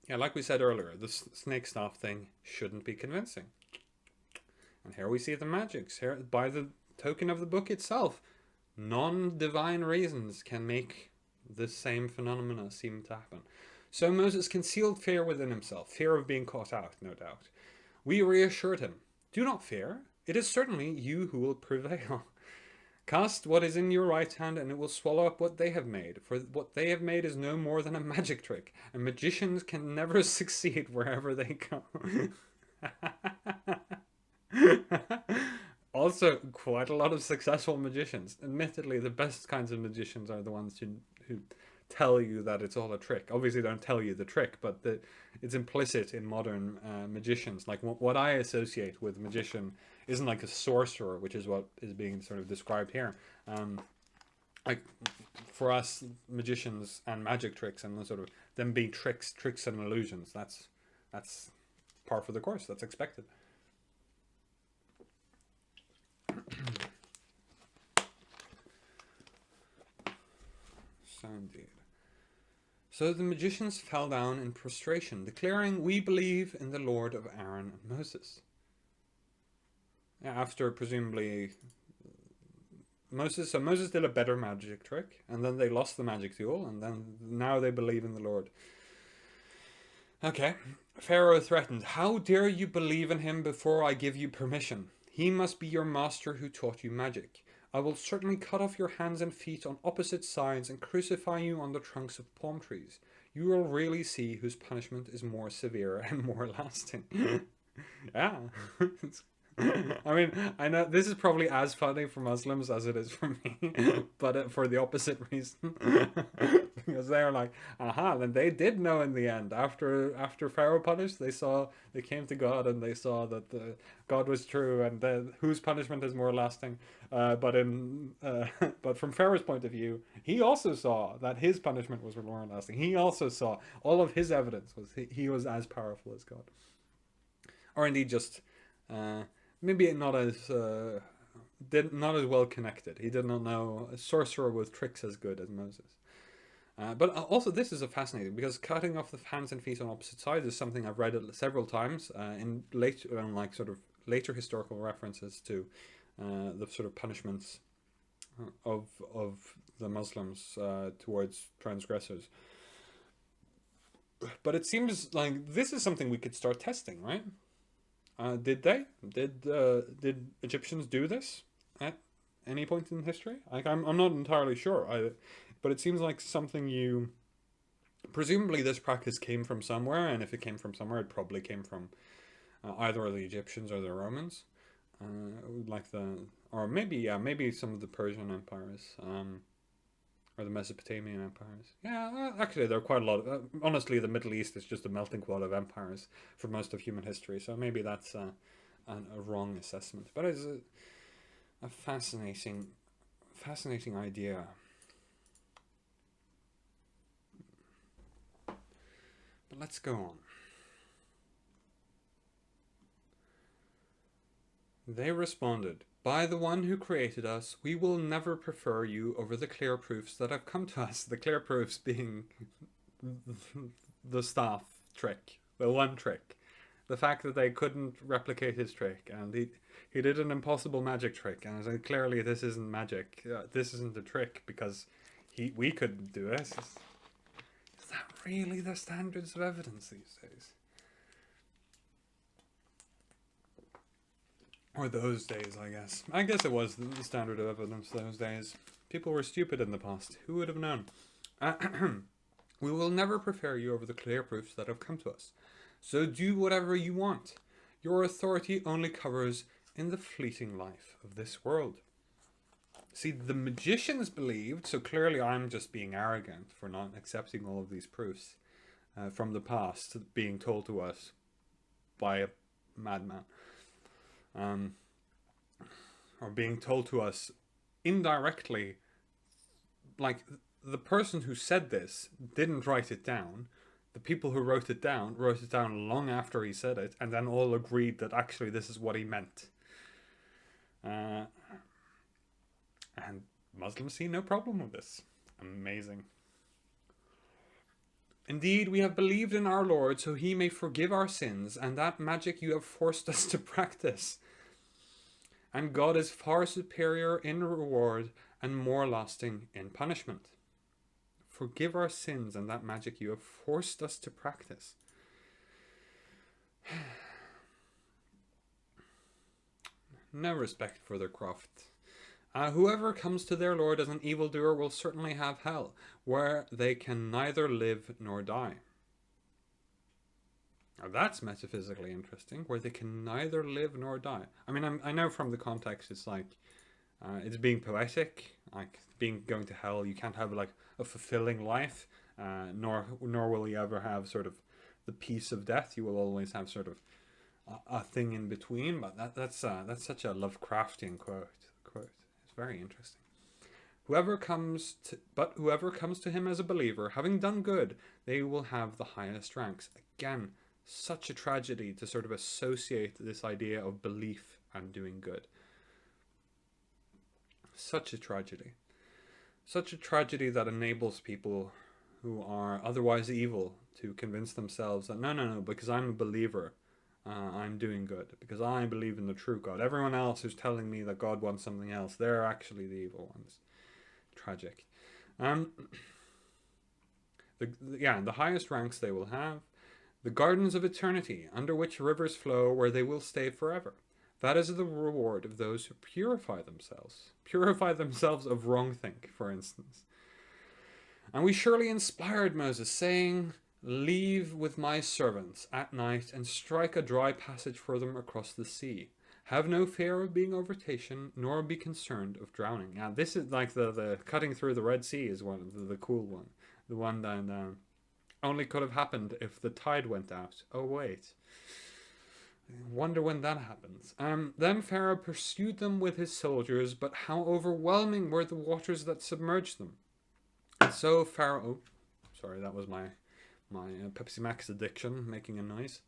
Yeah, like we said earlier, the snake staff thing shouldn't be convincing. And here we see the magics. Here, by the token of the book itself, non-divine reasons can make the same phenomena seem to happen. So Moses concealed fear within himself, fear of being caught out, no doubt. We reassured him, do not fear, it is certainly you who will prevail. Cast what is in your right hand, and it will swallow up what they have made, for what they have made is no more than a magic trick, and magicians can never succeed wherever they go. Also, quite a lot of successful magicians. Admittedly, the best kinds of magicians are the ones who tell you that it's all a trick. Obviously, they don't tell you the trick, but it's implicit in modern magicians. Like what I associate with magician isn't like a sorcerer, which is what is being sort of described here. Um, like for us, magicians and magic tricks and the sort of them being tricks and illusions. That's par for the course. That's expected. So indeed. So the magicians fell down in prostration, declaring, "We believe in the Lord of Aaron and Moses." Yeah, after presumably Moses did a better magic trick, and then they lost the magic tool, and then now they believe in the Lord. Okay. Pharaoh threatened, "How dare you believe in him before I give you permission? He must be your master who taught you magic. I will certainly cut off your hands and feet on opposite sides and crucify you on the trunks of palm trees. You will really see whose punishment is more severe and more lasting." Yeah. I mean, I know this is probably as funny for Muslims as it is for me, but for the opposite reason. Because they're like, aha, then they did know in the end. After Pharaoh punished, they came to God and they saw that God was true and whose punishment is more lasting. But from Pharaoh's point of view, he also saw that his punishment was more lasting. He also saw all of his evidence was he was as powerful as God, or indeed just. Uh, Maybe not as not as well connected. He did not know a sorcerer with tricks as good as Moses. But also, this is a fascinating because cutting off the hands and feet on opposite sides is something I've read several times in like sort of later historical references to the sort of punishments of the Muslims towards transgressors. But it seems like this is something we could start testing, right? Did they? Did Egyptians do this at any point in history? Like, I'm not entirely sure. But it seems like something you. Presumably, this practice came from somewhere, and if it came from somewhere, it probably came from either the Egyptians or the Romans, like or maybe some of the Persian empires. Or the Mesopotamian empires. Yeah, actually, there are quite a lot of. Honestly, the Middle East is just a melting pot of empires for most of human history, so maybe that's a wrong assessment. But it's a fascinating idea. But let's go on. They responded, "By the one who created us, we will never prefer you over the clear proofs that have come to us." The clear proofs being the staff trick, the one trick. The fact that they couldn't replicate his trick, and he did an impossible magic trick, and I said, clearly this isn't magic. This isn't a trick because we couldn't do it. Is that really the standards of evidence these days? Or those days, I guess. I guess it was the standard of evidence those days. People were stupid in the past. Who would have known? We will never prefer you over the clear proofs that have come to us. So do whatever you want. Your authority only covers in the fleeting life of this world. See, the magicians believed, so clearly I'm just being arrogant for not accepting all of these proofs from the past being told to us by a madman. Or being told to us indirectly, like the person who said this didn't write it down. The people who wrote it down long after he said it, and then all agreed that actually this is what he meant. And Muslims see no problem with this. Amazing. Indeed, we have believed in our Lord so he may forgive our sins, and that magic you have forced us to practice. And God is far superior in reward and more lasting in punishment. Forgive our sins and that magic you have forced us to practice. No respect for their craft. Whoever comes to their Lord as an evildoer will certainly have hell, where they can neither live nor die. Now that's metaphysically interesting, where they can neither live nor die. I mean, I know from the context it's like, it's being poetic, like being going to hell. You can't have like a fulfilling life, nor will you ever have sort of the peace of death. You will always have sort of a thing in between. But that's such a Lovecraftian quote. It's very interesting. Whoever comes to him as a believer, having done good, they will have the highest ranks. Again, such a tragedy to sort of associate this idea of belief and doing good. Such a tragedy. Such a tragedy that enables people who are otherwise evil to convince themselves that no, because I'm a believer, I'm doing good. Because I believe in the true God. Everyone else who's telling me that God wants something else, they're actually the evil ones. Tragic. The highest ranks they will have. The gardens of eternity, under which rivers flow, where they will stay forever. That is the reward of those who purify themselves. Purify themselves of wrongthink, for instance. And we surely inspired Moses, saying, leave with my servants at night and strike a dry passage for them across the sea. Have no fear of being overtaken, nor be concerned of drowning. Now, this is like the cutting through the Red Sea is one of the cool one. The one that only could have happened if the tide went out. Oh, wait. I wonder when that happens. Then Pharaoh pursued them with his soldiers, but how overwhelming were the waters that submerged them. And so Pharaoh... sorry, that was my Pepsi Max addiction making a noise.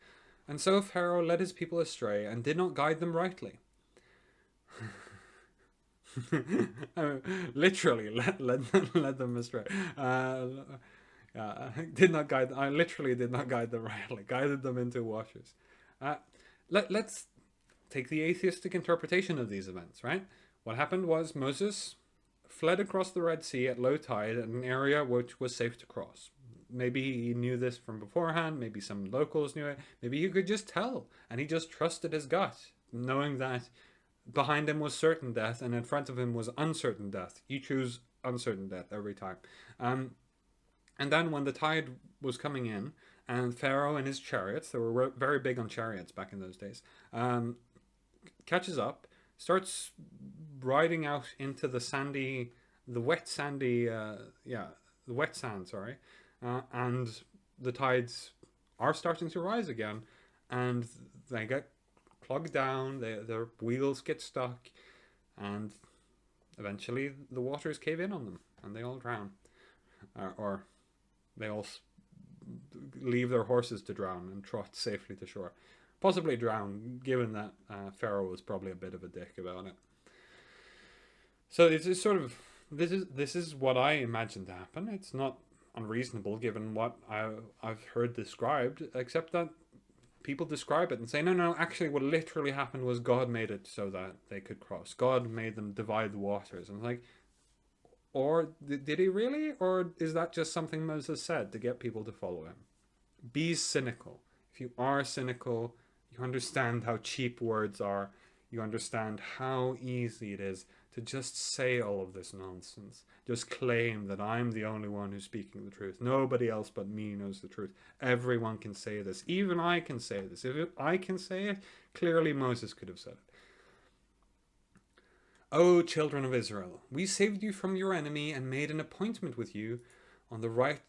And so Pharaoh led his people astray and did not guide them rightly. Literally led them astray. Did not guide. I literally did not guide them rightly. Guided them into waters. Let's take the atheistic interpretation of these events. Right. What happened was Moses fled across the Red Sea at low tide at an area which was safe to cross. Maybe he knew this from beforehand. Maybe some locals knew it. Maybe he could just tell, and he just trusted his gut, knowing that behind him was certain death and in front of him was uncertain death. You choose uncertain death every time. And then when the tide was coming in, and Pharaoh and his chariots, they were very big on chariots back in those days, catches up, starts riding out into the wet sand, sorry. And the tides are starting to rise again, and they get clogged down, their wheels get stuck, and eventually the waters cave in on them, and they all drown. Or they all leave their horses to drown and trot safely to shore. Possibly drown, given that Pharaoh was probably a bit of a dick about it. So it's sort of, this is what I imagined to happen. It's not unreasonable given what I've heard described, except that people describe it and say, no, actually what literally happened was God made it so that they could cross. God made them divide the waters. And like, or did he really? Or is that just something Moses said to get people to follow him? Be cynical. If you are cynical, you understand how cheap words are. You understand how easy it is to just say all of this nonsense. Just claim that I'm the only one who's speaking the truth. Nobody else but me knows the truth. Everyone can say this. Even I can say this. If I can say it, clearly Moses could have said it. O children of Israel, we saved you from your enemy and made an appointment with you on the right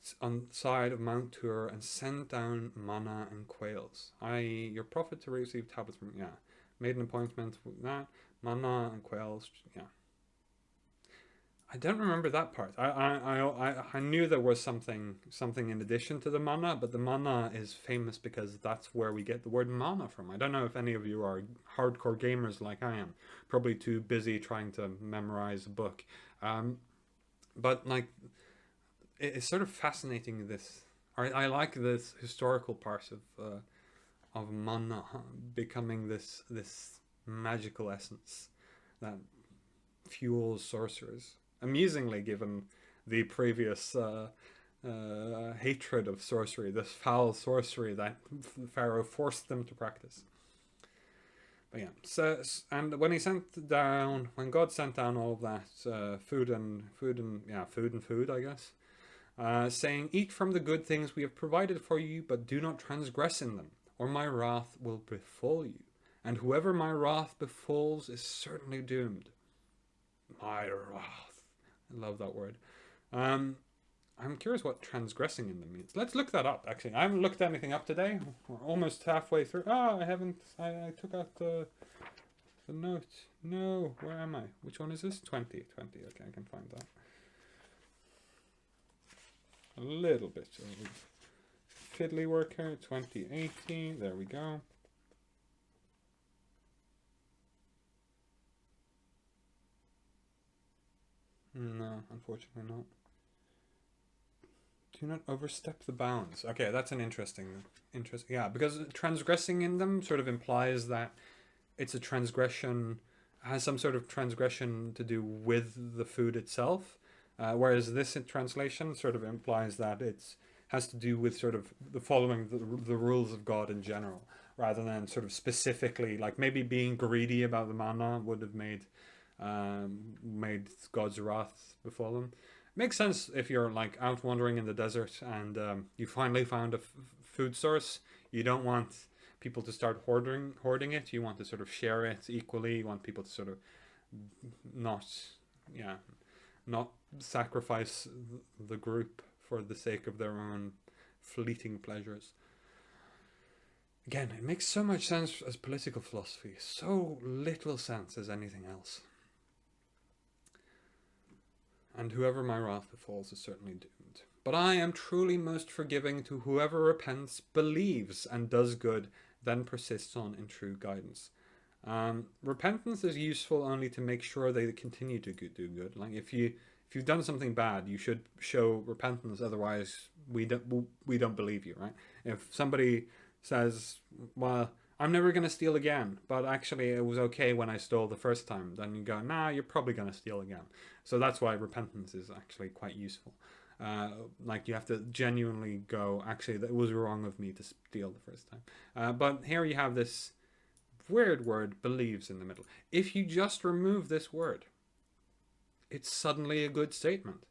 side of Mount Tur and sent down manna and quails. I.e., your prophet to receive tablets from... Yeah. Made an appointment with that. Manna and quails. Yeah. I don't remember that part. I knew there was something in addition to the manna, but the manna is famous because that's where we get the word manna from. I don't know if any of you are hardcore gamers like I am. Probably too busy trying to memorize a book. But like, it's sort of fascinating. I like this historical part of manna becoming this magical essence that fuels sorcerers. Amusingly, given the previous hatred of sorcery, this foul sorcery that Pharaoh forced them to practice. But yeah, so, and when God sent down all of that food, I guess, saying, "Eat from the good things we have provided for you, but do not transgress in them. or my wrath will befall you. And whoever my wrath befalls is certainly doomed. My wrath. I love that word. Um, I'm curious what transgressing in them means. Let's look that up, actually. I haven't looked anything up today. We're almost halfway through. Oh, I haven't. I took out the note. No, where am I? Which one is this? 20. 20. Okay, I can find that. A little bit of fiddly work here. 2018. There we go. No, unfortunately not. Do not overstep the bounds. Okay, that's an interesting. Yeah, because transgressing in them sort of implies that it's a transgression, has some sort of transgression to do with the food itself, whereas this in translation sort of implies that it's has to do with sort of the following the rules of God in general, rather than sort of specifically like maybe being greedy about the manna would have made God's wrath befall them. Makes sense if you're like out wandering in the desert and you finally found a food source. You don't want people to start hoarding it. You want to sort of share it equally. You want people to sort of not, yeah, not sacrifice the group for the sake of their own fleeting pleasures. Again, it makes so much sense as political philosophy, so little sense as anything else. And whoever my wrath befalls is certainly doomed. But I am truly most forgiving to whoever repents, believes, and does good, then persists on in true guidance. Repentance is useful only to make sure they continue to do good. Like if you've done something bad, you should show repentance. Otherwise, we don't believe you, right? If somebody says, "Well, I'm never going to steal again, but actually it was okay when I stole the first time," then you go, "Nah, you're probably going to steal again." So that's why repentance is actually quite useful. Like you have to genuinely go, actually, that was wrong of me to steal the first time. But here you have this weird word, believes, in the middle. If you just remove this word, it's suddenly a good statement.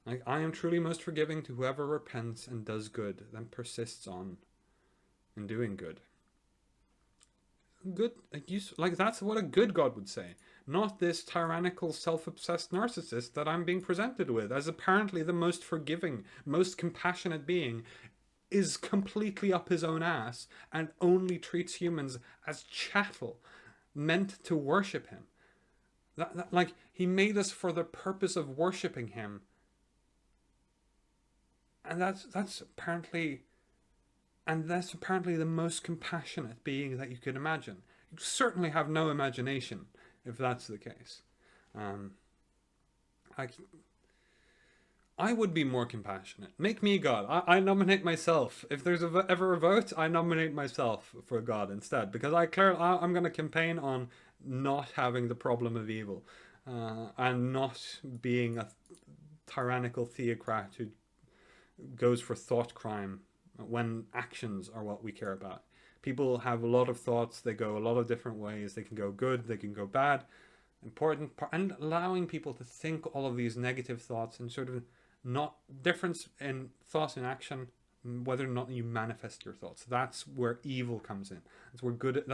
Like, I am truly most forgiving to whoever repents and does good, then persists on in doing good. Good, like that's what a good God would say, not this tyrannical, self-obsessed narcissist that I'm being presented with as apparently the most forgiving, most compassionate being, is completely up his own ass and only treats humans as chattel, meant to worship him. Like he made us for the purpose of worshiping him, and that's apparently the most compassionate being that you could imagine. You certainly have no imagination if that's the case. I, I would be more compassionate. Make me God. I nominate myself. If there's ever a vote, I nominate myself for God instead. Because I'm going to campaign on not having the problem of evil. And not being a tyrannical theocrat who goes for thought crime when actions are what we care about. People have a lot of thoughts. They go a lot of different ways. They can go good. They can go bad. And allowing people to think all of these negative thoughts and sort of not difference in thoughts and action, whether or not you manifest your thoughts. That's where evil comes in. That's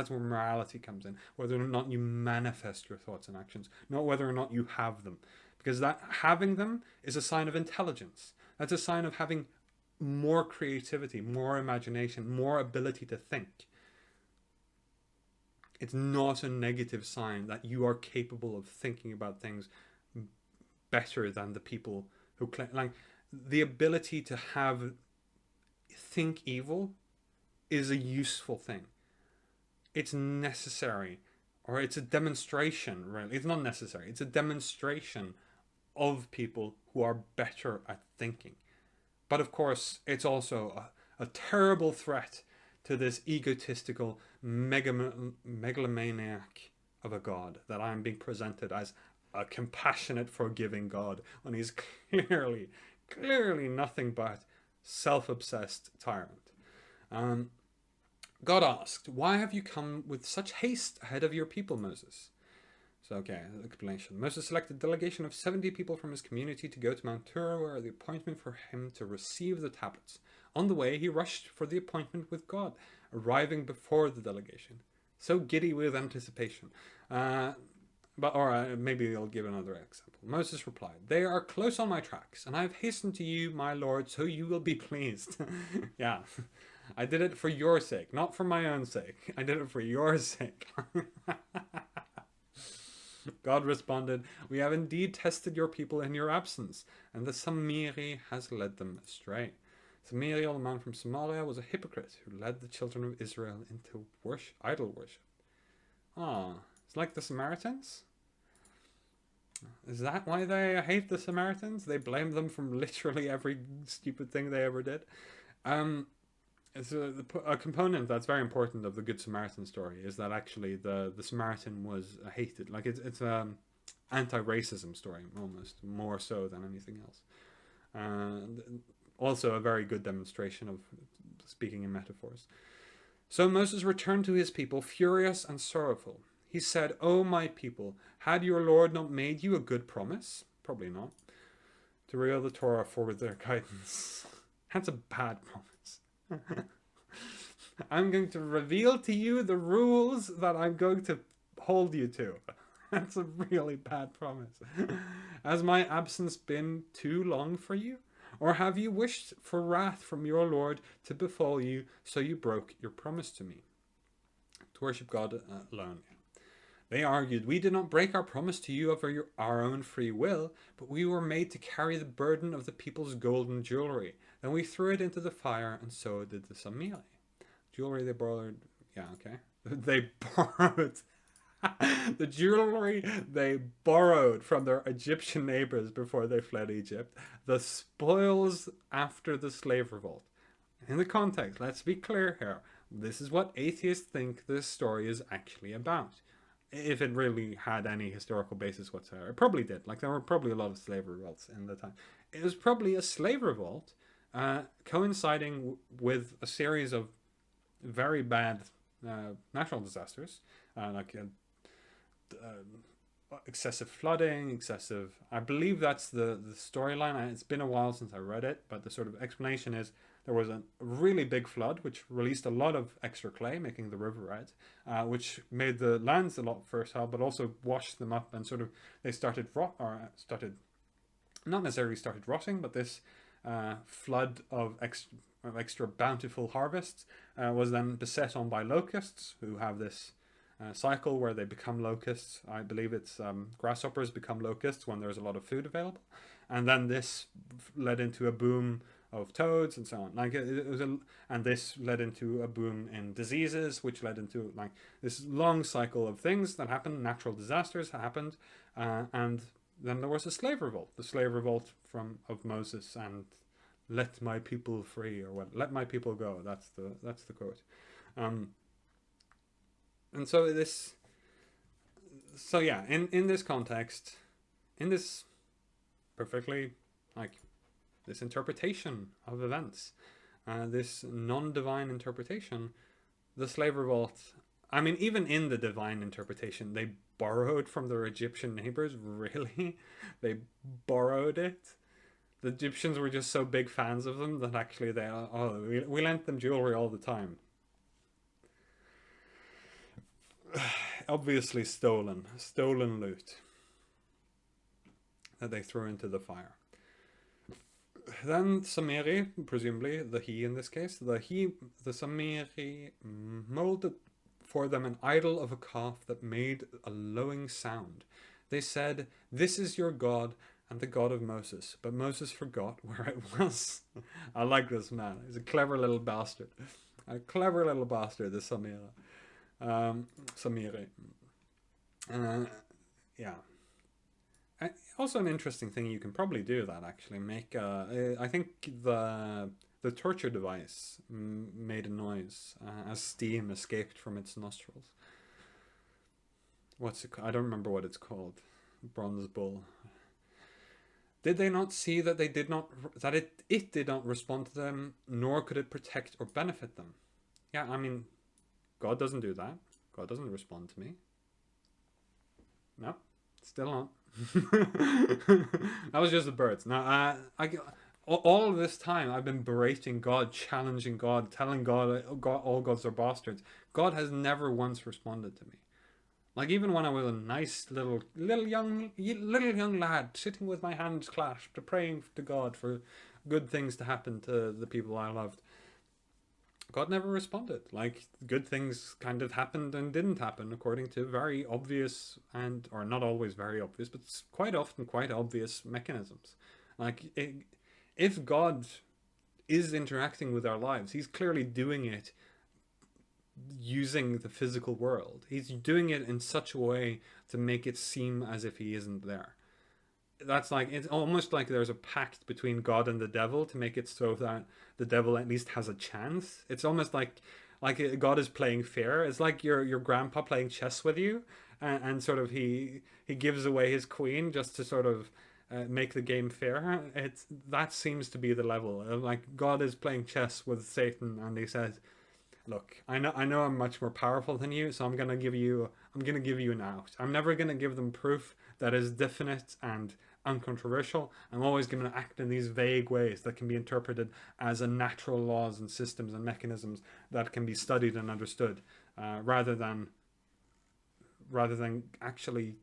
where morality comes in. Whether or not you manifest your thoughts and actions, not whether or not you have them, because that having them is a sign of intelligence. That's a sign of having more creativity, more imagination, more ability to think. It's not a negative sign that you are capable of thinking about things better than the people who claim. Like, the ability to think evil is a useful thing. It's necessary, or it's a demonstration, really. It's not necessary. It's a demonstration of people who are better at thinking. But of course, it's also a terrible threat to this egotistical megalomaniac of a God that I'm being presented as a compassionate, forgiving God when he's clearly nothing but self-obsessed tyrant. God asked, "Why have you come with such haste ahead of your people, Moses?" So, okay, explanation. Moses selected a delegation of 70 people from his community to go to Mount Tur, where the appointment for him to receive the tablets. On the way, he rushed for the appointment with God, arriving before the delegation. So giddy with anticipation. Maybe I'll give another example. Moses replied, "They are close on my tracks, and I have hastened to you, my Lord, so you will be pleased." Yeah, I did it for your sake, not for my own sake. I did it for your sake. God responded, "We have indeed tested your people in your absence, and the Samiri has led them astray." Samiri, the man from Somalia, was a hypocrite who led the children of Israel into idol worship. It's like the Samaritans? Is that why they hate the Samaritans? They blame them for literally every stupid thing they ever did. It's a component that's very important of the Good Samaritan story is that actually the Samaritan was hated. Like it's a anti-racism story almost more so than anything else. Also a very good demonstration of speaking in metaphors. So Moses returned to his people furious and sorrowful. He said, "O my people, had your Lord not made you a good promise?" Probably not. To reveal the Torah for their guidance. That's a bad promise. I'm going to reveal to you the rules that I'm going to hold you to. That's a really bad promise. Has my absence been too long for you? Or have you wished for wrath from your Lord to befall you, so you broke your promise to me? To worship God alone. They argued, "We did not break our promise to you of our own free will, but we were made to carry the burden of the people's golden jewelry. Then we threw it into the fire, and so did the Samiri." Jewelry they borrowed. Yeah, okay. They borrowed the jewelry they borrowed from their Egyptian neighbors before they fled Egypt. The spoils after the slave revolt. In the context, let's be clear here. This is what atheists think this story is actually about. If it really had any historical basis whatsoever. It probably did. Like, there were probably a lot of slave revolts in the time. It was probably a slave revolt coinciding with a series of very bad natural disasters, excessive flooding, I believe that's the storyline. It's been a while since I read it, but the sort of explanation is there was a really big flood which released a lot of extra clay, making the river red, which made the lands a lot fertile, but also washed them up, and sort of they not necessarily started rotting, but this flood of extra bountiful harvests was then beset on by locusts, who have this cycle where they become locusts. I believe it's grasshoppers become locusts when there's a lot of food available, and then this led into a boom of toads and so on. Like and this led into a boom in diseases, which led into like this long cycle of things that happened. Natural disasters happened, and then there was a slave revolt. The slave revolt of Moses and "Let my people free," or what? "Let my people go." That's the quote. And so yeah, in this context, in this perfectly like this interpretation of events, this non-divine interpretation, the slave revolt. I mean, even in the divine interpretation, they borrowed from their Egyptian neighbors. Really, they borrowed it. The Egyptians were just so big fans of them that actually we lent them jewelry all the time. Obviously stolen loot that they threw into the fire. Then Samiri, presumably the he in this case, the Samiri molded for them an idol of a calf that made a lowing sound. They said, "This is your God and the God of Moses." But Moses forgot where it was. I like this man. He's a clever little bastard. A clever little bastard, this Samiri. Yeah. Also an interesting thing you can probably do that actually make I think the torture device made a noise as steam escaped from its nostrils. I don't remember what it's called. Bronze bull. Did they not see that it did not respond to them, nor could it protect or benefit them? Yeah, I mean, God doesn't do that. God doesn't respond to me. No, still not. That was just the birds. Now, all of this time I've been berating God, challenging God, telling God all gods are bastards. God has never once responded to me. Like even when I was a nice little young lad sitting with my hands clasped, praying to God for good things to happen to the people I loved, God never responded. Like good things kind of happened and didn't happen according to very obvious and or not always very obvious, but quite often quite obvious mechanisms. Like if God is interacting with our lives, He's clearly doing it using the physical world. He's doing it in such a way to make it seem as if He isn't there. That's like it's almost like there's a pact between God and the devil to make it so that the devil at least has a chance. It's almost like God is playing fair. It's like your grandpa playing chess with you, and sort of he gives away his queen just to sort of make the game fair. It's that seems to be the level. Like God is playing chess with Satan, and he says, "Look, I know I'm much more powerful than you, so I'm gonna give you an out. I'm never gonna give them proof that is definite and uncontroversial. I'm always going to act in these vague ways that can be interpreted as a natural laws and systems and mechanisms that can be studied and understood, rather than actually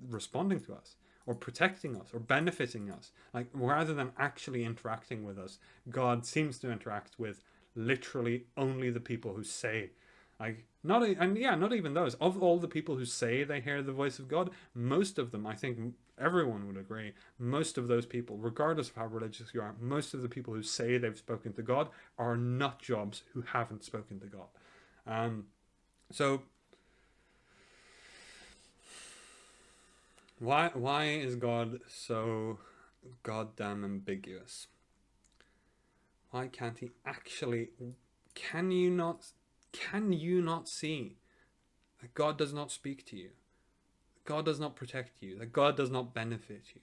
responding to us or protecting us or benefiting us. Like rather than actually interacting with us, God seems to interact with literally only the people who say, like not and yeah, not even those. Of all the people who say they hear the voice of God, most of them, I think everyone would agree, most of those people, regardless of how religious you are, most of the people who say they've spoken to God are nut jobs who haven't spoken to God. So why is God so goddamn ambiguous? Why can't He actually? Can you not? Can you not see that God does not speak to you? God does not protect you. That God does not benefit you.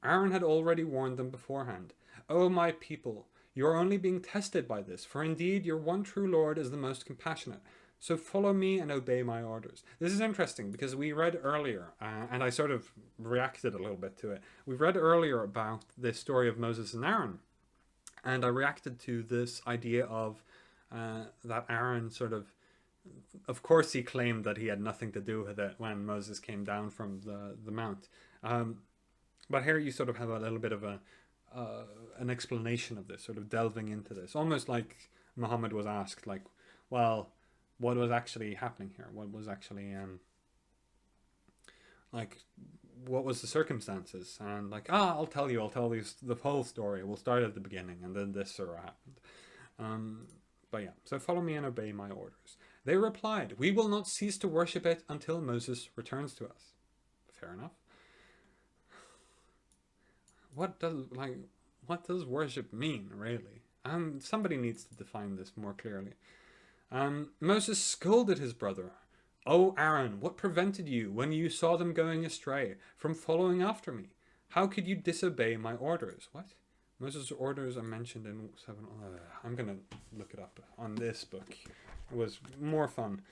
Aaron had already warned them beforehand. O my people, you are only being tested by this, for indeed your one true Lord is the most compassionate. So follow me and obey my orders. This is interesting because we read earlier, and I sort of reacted a little bit to it. We read earlier about the story of Moses and Aaron, and I reacted to this idea of that Aaron sort of course, he claimed that he had nothing to do with it when Moses came down from the mount. But here you sort of have a little bit of an explanation of this, sort of delving into this, almost like Muhammad was asked, like, well, what was actually happening here? What was actually like, what was the circumstances? And like, I'll tell you the whole story. We'll start at the beginning, and then this surah happened. But yeah, so follow me and obey my orders. They replied, we will not cease to worship it until Moses returns to us. Fair enough. What does worship mean, really? Somebody needs to define this more clearly. Moses scolded his brother. O Aaron, what prevented you, when you saw them going astray, from following after me? How could you disobey my orders? What? Moses' orders are mentioned in 7. I'm going to look it up on this book. It was more fun.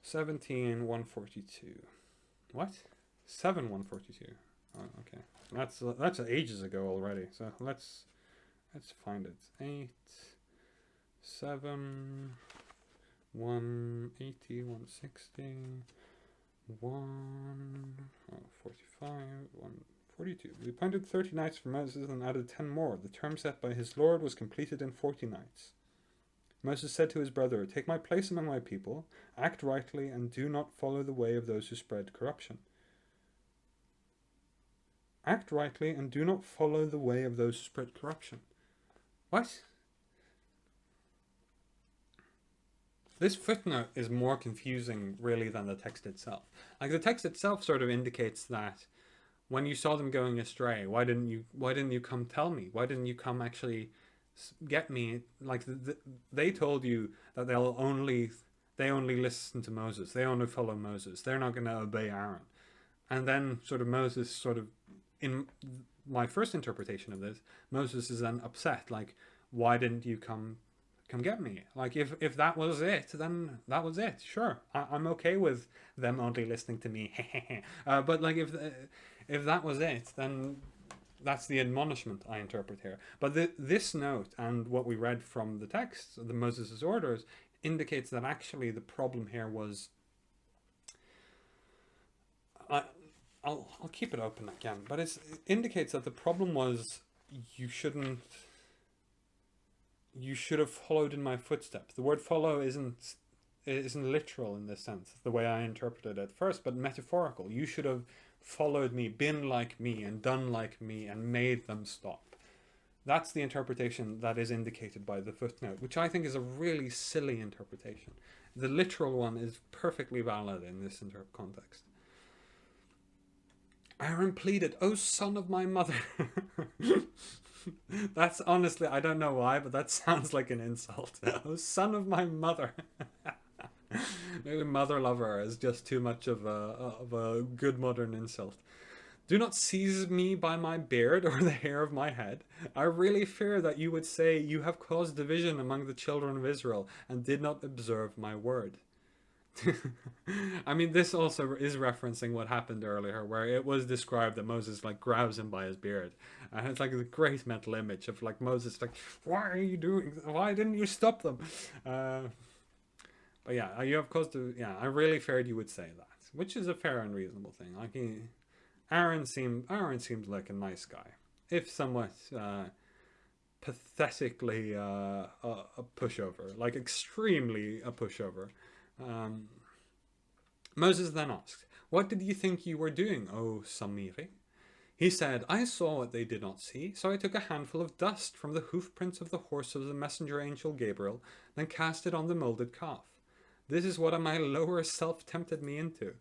17:142. What? 7:142. Oh, okay. That's ages ago already. So let's find it. 8, 7, 180, 160, 45, 142. We appointed 30 nights for Moses and added 10 more. The term set by his Lord was completed in 40 nights. Moses said to his brother, take my place among my people, act rightly, and do not follow the way of those who spread corruption. Act rightly and do not follow the way of those who spread corruption. What? This footnote is more confusing, really, than the text itself. Like, the text itself sort of indicates that when you saw them going astray, why didn't you come tell me? Why didn't you come actually get me? Like, they told you that they only listen to Moses. They only follow Moses. They're not going to obey Aaron. And then sort of Moses sort of, in my first interpretation of this, Moses is then upset. Like, why didn't you come come get me. Like if that was it, then that was it. Sure, I'm okay with them only listening to me. But like if that was it, then that's the admonishment I interpret here. But this note and what we read from the text, the Moses' orders, indicates that actually the problem here was. I, I'll keep it open again, but it indicates that the problem was you shouldn't. You should have followed in my footsteps. The word follow isn't literal in this sense, the way I interpreted it at first, but metaphorical. You should have followed me, been like me, and done like me, and made them stop. That's the interpretation that is indicated by the footnote, which I think is a really silly interpretation. The literal one is perfectly valid in this context. Aaron pleaded, "Oh, son of my mother." That's honestly, I don't know why, but that sounds like an insult. Oh, son of my mother. Maybe mother lover is just too much of a good modern insult. Do not seize me by my beard or the hair of my head. I really fear that you would say, you have caused division among the children of Israel and did not observe my word. I mean, this also is referencing what happened earlier, where it was described that Moses like grabs him by his beard, and it's like a great mental image of like Moses like, "Why are you doing? Why didn't you stop them?" But yeah, you have caused to. Yeah, I really feared you would say that, which is a fair and reasonable thing. Like Aaron seems like a nice guy, if somewhat pathetically a pushover, like extremely a pushover. Um, Moses then asked, "What did you think you were doing, O Samiri?" He said, "I saw what they did not see, so I took a handful of dust from the hoof prints of the horse of the messenger angel Gabriel, then cast it on the molded calf. This is what my lower self tempted me into."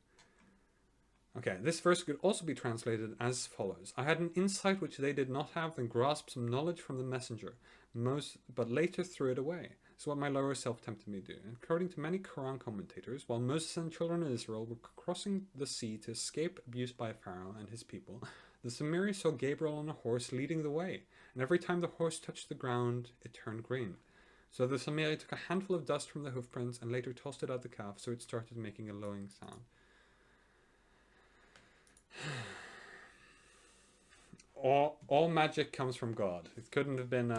Okay, this verse could also be translated as follows. "I had an insight which they did not have, then grasped some knowledge from the messenger, but later threw it away. It's what my lower self tempted me to do." According to many Quran commentators, while Moses and the children of Israel were crossing the sea to escape abuse by Pharaoh and his people, the Samiri saw Gabriel on a horse leading the way, and every time the horse touched the ground, it turned green. So the Samiri took a handful of dust from the hoof prints and later tossed it at the calf, so it started making a lowing sound. All magic comes from God. It couldn't have been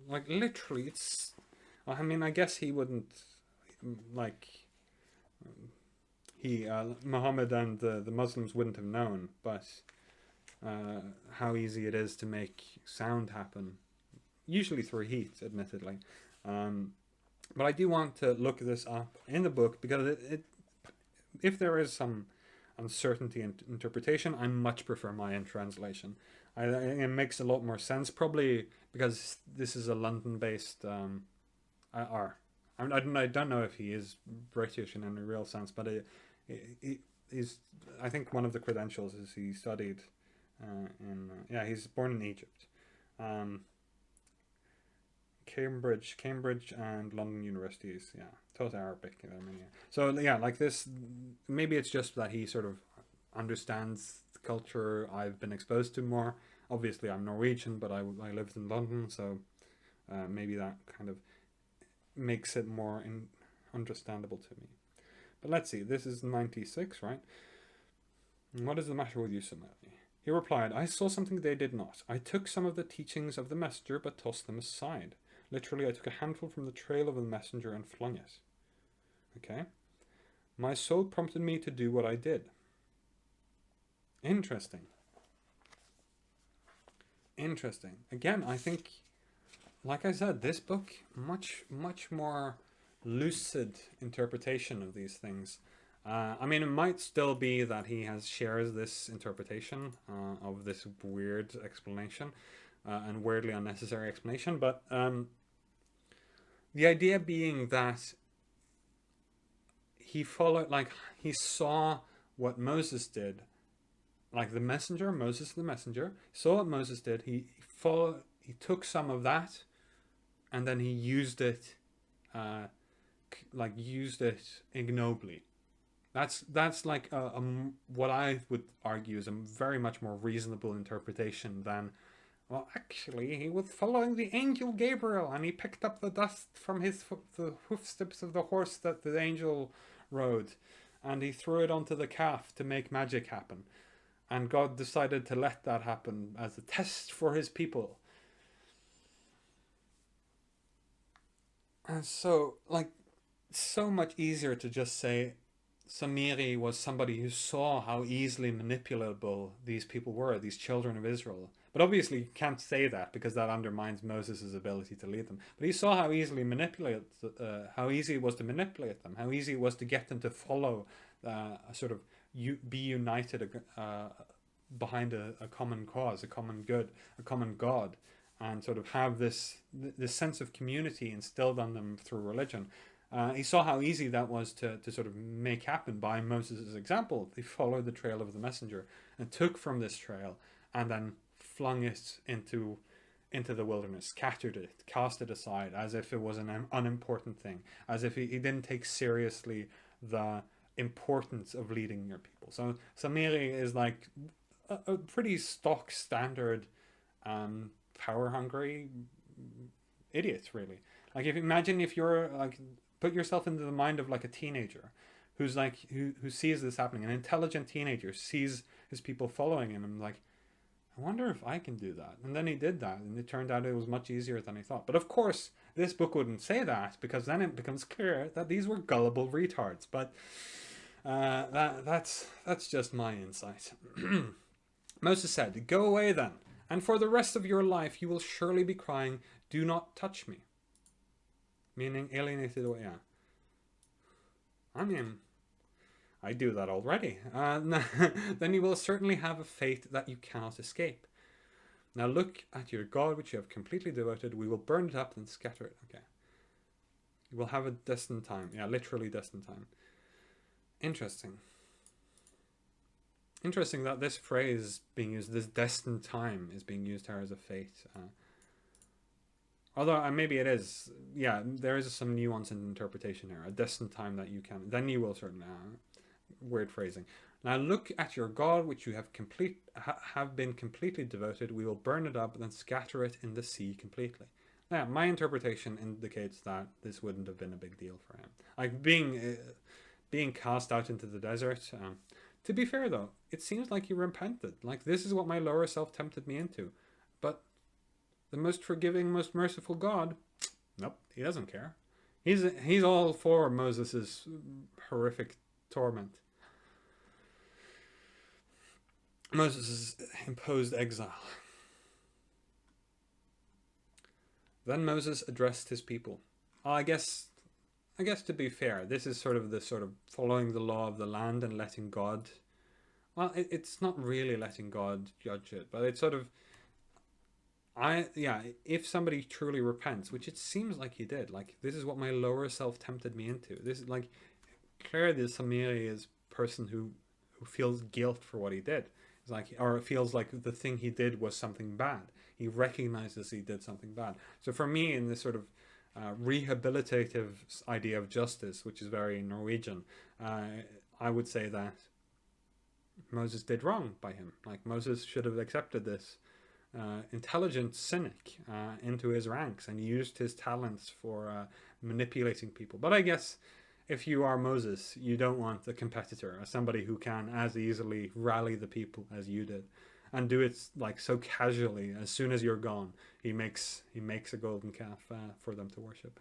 like literally. It's. I mean, I guess he wouldn't like. Muhammad and the Muslims wouldn't have known, but how easy it is to make sound happen, usually through heat, admittedly. But I do want to look this up in the book because if there is some uncertainty in interpretation, I much prefer my own translation. It makes a lot more sense, probably because this is a London-based I don't know if he is British in any real sense, but he's. I think one of the credentials is he studied he's born in Egypt, Cambridge and London universities. Yeah, taught Arabic. So yeah, like this. Maybe it's just that he sort of understands the culture I've been exposed to more. Obviously, I'm Norwegian, but I lived in London, so maybe that kind of makes it more understandable to me. But let's see, this is 96, right? What is the matter with you, Samari? He replied, "I saw something they did not. I took some of the teachings of the messenger, but tossed them aside. Literally, I took a handful from the trail of the messenger and flung it." Okay. "My soul prompted me to do what I did." Interesting. Again, I think, like I said, this book, much more lucid interpretation of these things. I mean, it might still be that he shares this interpretation of this weird explanation and weirdly unnecessary explanation, but the idea being that he saw what Moses did, like Moses the messenger, saw what Moses did. He took some of that, and then he used it, ignobly. That's like what I would argue is a very much more reasonable interpretation than Well, actually, he was following the angel Gabriel, and he picked up the dust from the hoofsteps of the horse that the angel rode, and he threw it onto the calf to make magic happen. And God decided to let that happen as a test for his people. And so, like, so much easier to just say Samiri was somebody who saw how easily manipulable these people were, these children of Israel. But obviously, you can't say that because that undermines Moses' ability to lead them. But he saw how how easy it was to manipulate them, how easy it was to get them to follow, sort of, be united behind a common cause, a common good, a common God, and sort of have this sense of community instilled on them through religion. He saw how easy that was to sort of make happen by Moses' example. They followed the trail of the messenger and took from this trail and then flung it into the wilderness, scattered it, cast it aside as if it was an unimportant thing, as if he didn't take seriously the importance of leading your people. So Samiri is like a pretty stock standard, power hungry idiot, really. Like, if imagine if you're like, put yourself into the mind of like a teenager who's like who sees this happening. An intelligent teenager sees his people following him and like, I wonder if I can do that. And then he did that, and it turned out it was much easier than he thought. But of course, this book wouldn't say that, because then it becomes clear that these were gullible retards. But that's just my insight. Moses said, "Go away then, and for the rest of your life you will surely be crying, 'Do not touch me.'" Meaning alienated away. Yeah. I mean, I do that already. Then you will certainly have a fate that you cannot escape. Now look at your God, which you have completely devoted. We will burn it up and scatter it. Okay. You will have a destined time. Yeah, literally destined time. Interesting. Interesting that this phrase being used, this destined time, is being used here as a fate. Although maybe it is, yeah, there is some nuance in interpretation here. A destined time that you can, then you will certainly. Weird phrasing. Now look at your God, which you have been completely devoted. We will burn it up and then scatter it in the sea completely. Now, my interpretation indicates that this wouldn't have been a big deal for him. Like being cast out into the desert. To be fair, though, it seems like he repented. Like, this is what my lower self tempted me into. But the most forgiving, most merciful God, nope, he doesn't care. He's all for Moses' horrific torment. Moses' imposed exile. Then Moses addressed his people. I guess to be fair, this is sort of the sort of following the law of the land and letting God. Well, it's not really letting God judge it, but it's sort of. If somebody truly repents, which it seems like he did, like, this is what my lower self tempted me into. This is like, clearly Samiri is a person who feels guilt for what he did. It's like, or feels like the thing he did was something bad. He recognizes he did something bad. So for me, in this sort of rehabilitative idea of justice, which is very Norwegian, I would say that Moses did wrong by him. Like, Moses should have accepted this intelligent cynic into his ranks and used his talents for manipulating people. But I guess if you are Moses, you don't want a competitor, somebody who can as easily rally the people as you did, and do it like so casually. As soon as you're gone, he makes a golden calf for them to worship.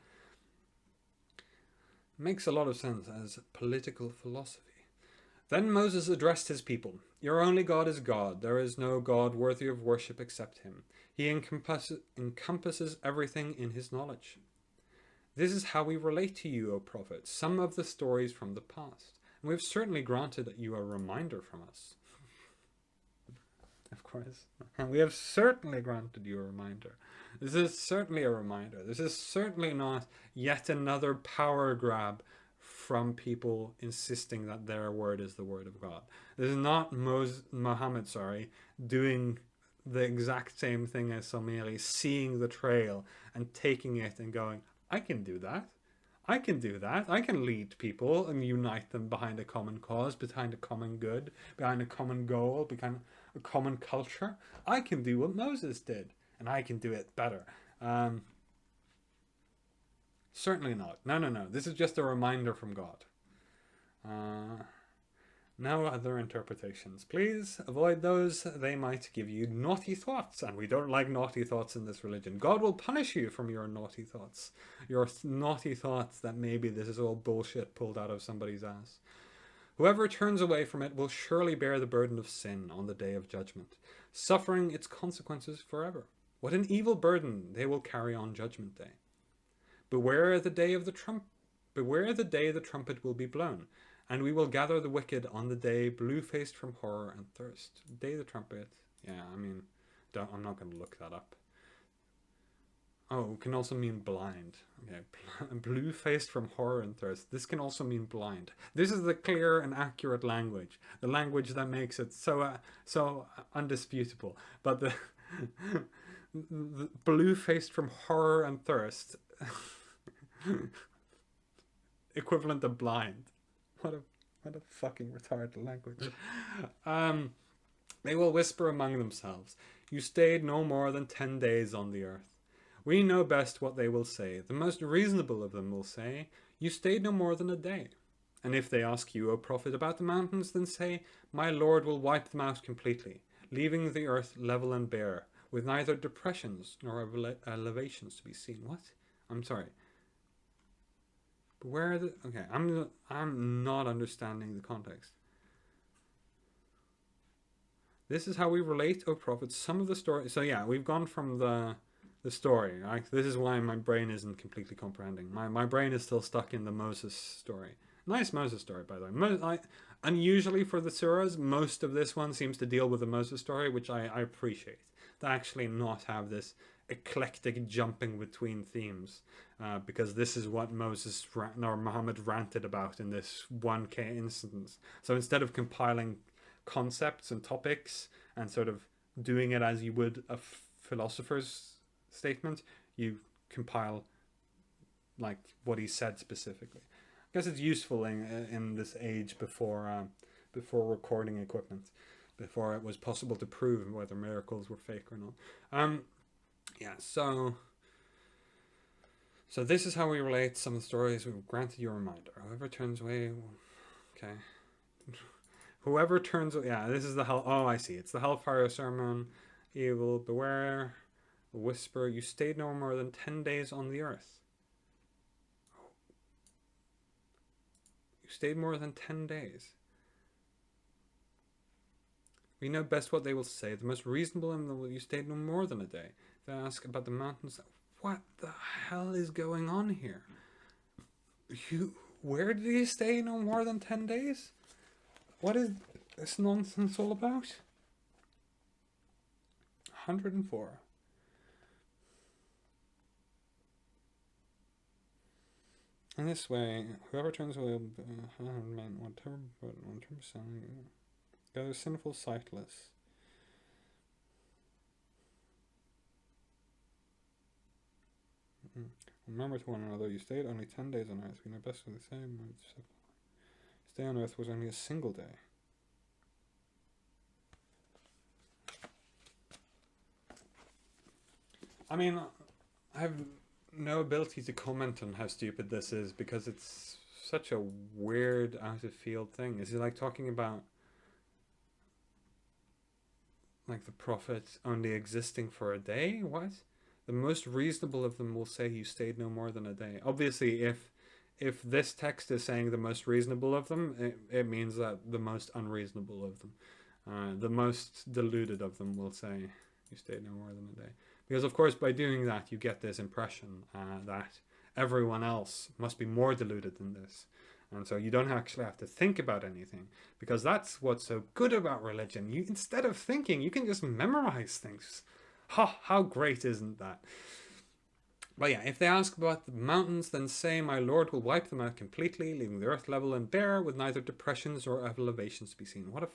Makes a lot of sense as political philosophy. Then Moses addressed his people. Your only God is God. There is no God worthy of worship except him. He encompasses everything in his knowledge. This is how we relate to you, O prophet, some of the stories from the past. And we have certainly granted you a reminder from us. Of course. We have certainly granted you a reminder. This is certainly a reminder. This is certainly not yet another power grab from people insisting that their word is the word of God. This is not Muhammad, doing the exact same thing as Samiri, seeing the trail and taking it and going, I can do that. I can do that. I can lead people and unite them behind a common cause, behind a common good, behind a common goal, a common culture, I can do what Moses did, and I can do it better. Certainly not. No, no, no. This is just a reminder from God. No other interpretations. Please avoid those. They might give you naughty thoughts, and we don't like naughty thoughts in this religion. God will punish you from your naughty thoughts. Your naughty thoughts that maybe this is all bullshit pulled out of somebody's ass. Whoever turns away from it will surely bear the burden of sin on the day of judgment, suffering its consequences forever. What an evil burden they will carry on judgment day. Beware the day of the trump. Beware the day the trumpet will be blown, and we will gather the wicked on the day, blue-faced from horror and thirst. Day of the trumpet. Yeah, I mean, I'm not going to look that up. Oh, it can also mean blind. Okay, blue-faced from horror and thirst. This can also mean blind. This is the clear and accurate language. The language that makes it so undisputable. But the blue-faced from horror and thirst, equivalent to blind. What a fucking retarded language. They will whisper among themselves, "You stayed no more than 10 days on the earth." We know best what they will say. The most reasonable of them will say, "You stayed no more than a day." And if they ask you, O prophet, about the mountains, then say, "My Lord will wipe them out completely, leaving the earth level and bare, with neither depressions nor elevations to be seen." What? I'm sorry. But where are the... Okay, I'm not understanding the context. This is how we relate, O prophet, some of the story. So yeah, we've gone from the story. This is why my brain isn't completely comprehending. My brain is still stuck in the Moses story. Nice Moses story, by the way. Unusually for the surahs, most of this one seems to deal with the Moses story, which I appreciate. To actually not have this eclectic jumping between themes, because this is what Moses or Muhammad ranted about in this 1K instance. So instead of compiling concepts and topics and sort of doing it as you would a philosopher's statement, you compile like what he said specifically. I guess it's useful in this age before recording equipment, before it was possible to prove whether miracles were fake or not. Yeah, so this is how we relate some of the stories. We've granted you a reminder. Whoever turns away, okay. Whoever turns, yeah, this is the hell. Oh, I see. It's the hellfire sermon. Evil, beware. A whisper. You stayed no more than 10 days on the earth. You stayed more than 10 days. We know best what they will say. The most reasonable in them will you stayed no more than a day. They ask about the mountains. What the hell is going on here? Where did he stay no more than 10 days? What is this nonsense all about? 104. In this way, whoever turns away, gather sinful sightless. Remember to one another, you stayed only 10 days on earth. We know best what they say. Stay on earth was only a single day. I mean, I have no ability to comment on how stupid this is because it's such a weird, out of field thing. Is it like talking about like the prophet only existing for a day? What? The most reasonable of them will say you stayed no more than a day. Obviously, if this text is saying the most reasonable of them, it means that the most unreasonable of them, the most deluded of them will say you stayed no more than a day. Because, of course, by doing that, you get this impression that everyone else must be more deluded than this. And so you don't actually have to think about anything, because that's what's so good about religion. You, instead of thinking, you can just memorize things. How great isn't that? But yeah, if they ask about the mountains, then say, my Lord will wipe them out completely, leaving the earth level and bare, with neither depressions or elevations to be seen. What a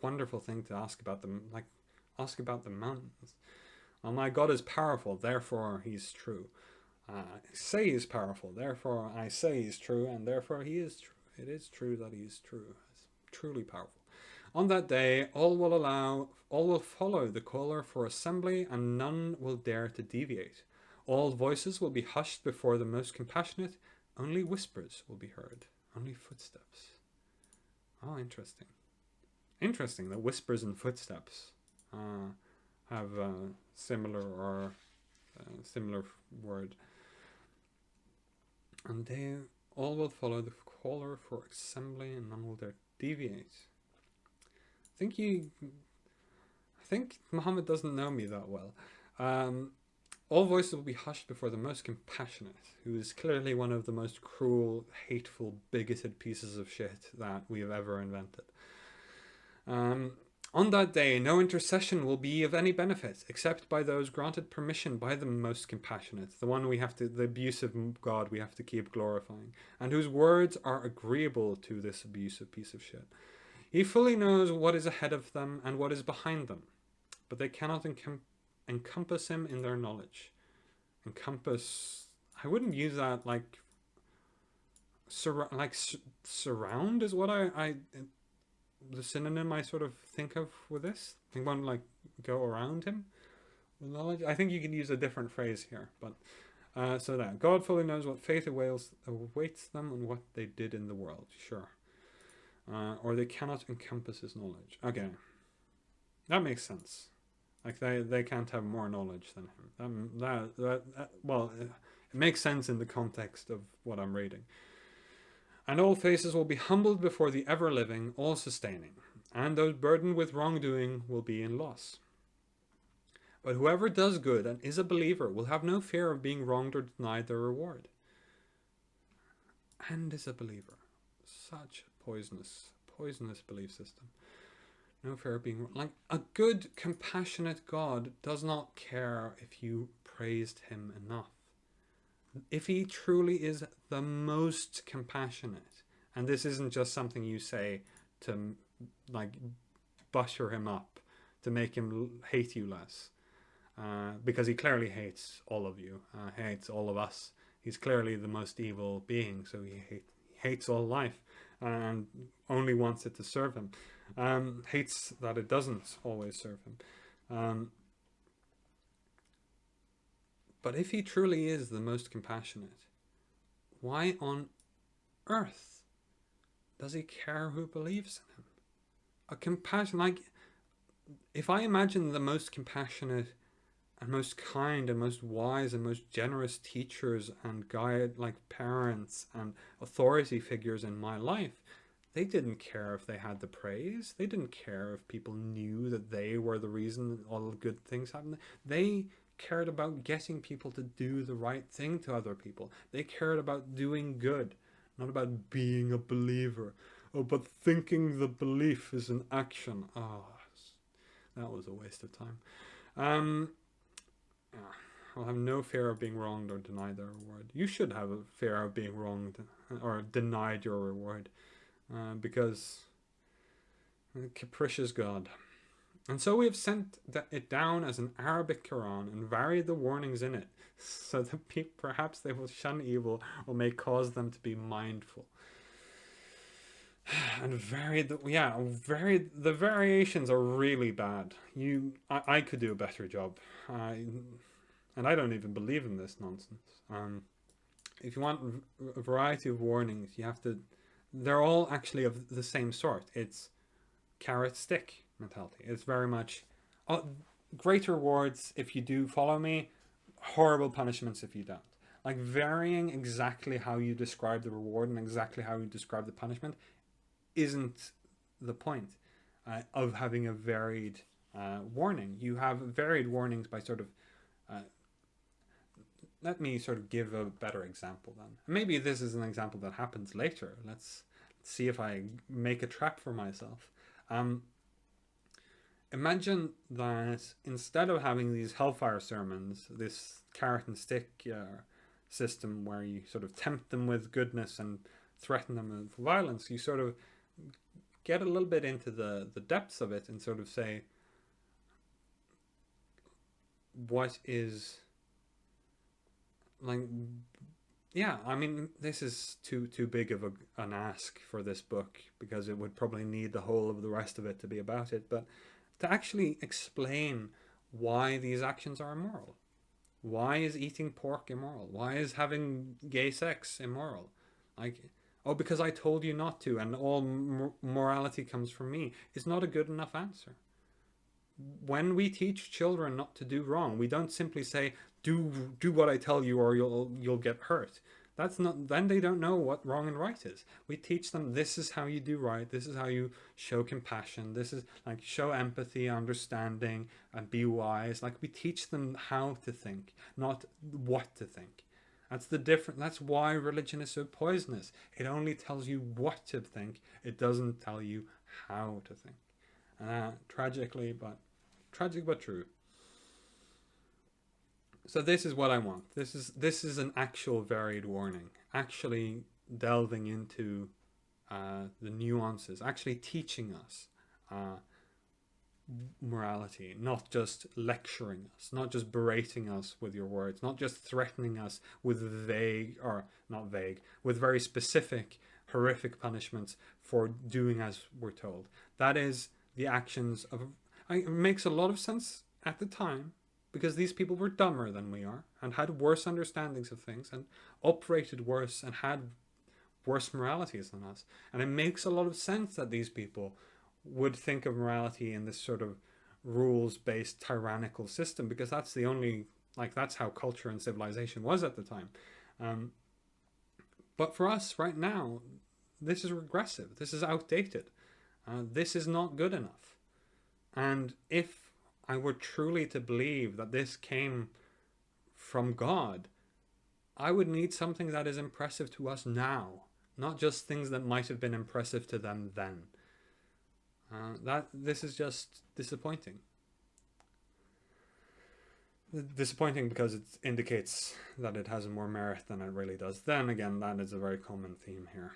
wonderful thing to ask about them, like ask about the mountains. Well, my God is powerful, therefore he's true. I say he's powerful, therefore I say he's true, and therefore he is true. It is true that he is true. It's truly powerful. On that day, all will follow the caller for assembly, and none will dare to deviate. All voices will be hushed before the most compassionate. Only whispers will be heard. Only footsteps. Oh, interesting. Interesting that whispers and footsteps have similar or similar word. And they all will follow the caller for assembly, and none will dare deviate. I think Muhammad doesn't know me that well. All voices will be hushed before the most compassionate, who is clearly one of the most cruel, hateful, bigoted pieces of shit that we have ever invented. On that day, no intercession will be of any benefit, except by those granted permission by the most compassionate, the abusive God we have to keep glorifying, and whose words are agreeable to this abusive piece of shit. He fully knows what is ahead of them and what is behind them, but they cannot encompass him in their knowledge. Encompass, I wouldn't use that like surround is what I the synonym I sort of think of with this. I think one like go around him with knowledge. I think you can use a different phrase here, but so that God fully knows what fate awaits them and what they did in the world. Sure. Or they cannot encompass his knowledge. Okay, that makes sense. Like they can't have more knowledge than him. Well, it makes sense in the context of what I'm reading. And all faces will be humbled before the ever-living, all-sustaining, and those burdened with wrongdoing will be in loss. But whoever does good and is a believer will have no fear of being wronged or denied their reward. And is a believer. Such a poisonous belief system. No fear of being like a good, compassionate God does not care if you praised him enough. If he truly is the most compassionate, and this isn't just something you say to like butter him up to make him hate you less, because he clearly hates all of you, hates all of us. He's clearly the most evil being, so he hates all life and only wants it to serve him. Hates that it doesn't always serve him. But if he truly is the most compassionate, why on earth does he care who believes in him? A compassion, like, if I imagine the most compassionate and most kind and most wise and most generous teachers and guide, like parents and authority figures in my life, they didn't care if they had the praise. They didn't care if people knew that they were the reason all the good things happened. They cared about getting people to do the right thing to other people. They cared about doing good, not about being a believer. Oh, but thinking the belief is an action. Oh, that was a waste of time. I'll have no fear of being wronged or denied their reward. You should have a fear of being wronged or denied your reward, because capricious God. And so we have sent it down as an Arabic Quran and varied the warnings in it, so that perhaps they will shun evil or may cause them to be mindful. And the variations are really bad. I could do a better job. And I don't even believe in this nonsense. If you want a variety of warnings, they're all actually of the same sort. It's carrot stick mentality. It's very much great rewards if you do follow me, horrible punishments if you don't. Like varying exactly how you describe the reward and exactly how you describe the punishment isn't the point of having a varied warning. You have varied warnings by sort of let me sort of give a better example then. Maybe this is an example that happens later. Let's see if I make a trap for myself. Imagine that instead of having these hellfire sermons, this carrot and stick system where you sort of tempt them with goodness and threaten them with violence, you sort of get a little bit into the depths of it and sort of say, what is, like, yeah, I mean, this is too big of an ask for this book because it would probably need the whole of the rest of it to be about it. But to actually explain why these actions are immoral. Why is eating pork immoral? Why is having gay sex immoral? Like, oh, because I told you not to, and all morality comes from me, is not a good enough answer. When we teach children not to do wrong, we don't simply say, do what I tell you or you'll get hurt. That's not, then they don't know what wrong and right is. We teach them, this is how you do right, this is how you show compassion, this is like show empathy, understanding, and be wise. Like we teach them how to think, not what to think. That's the difference. That's why religion is so poisonous. It only tells you what to think, it doesn't tell you how to think. Tragically, but tragic but true. So this is what I want. This is an actual varied warning. Actually delving into the nuances. Actually teaching us uh, morality, not just lecturing us, not just berating us with your words, not just threatening us with vague or not vague, with very specific horrific punishments for doing as we're told. That is the actions of. It makes a lot of sense at the time because these people were dumber than we are and had worse understandings of things and operated worse and had worse moralities than us. And it makes a lot of sense that these people would think of morality in this sort of rules based tyrannical system because that's the only, like, that's how culture and civilization was at the time. Um, but for us right now, this is regressive, this is outdated, this is not good enough. And if I were truly to believe that this came from God, I would need something that is impressive to us now, not just things that might have been impressive to them then. That this is just disappointing. Disappointing because it indicates that it has more merit than it really does. Then again, that is a very common theme here.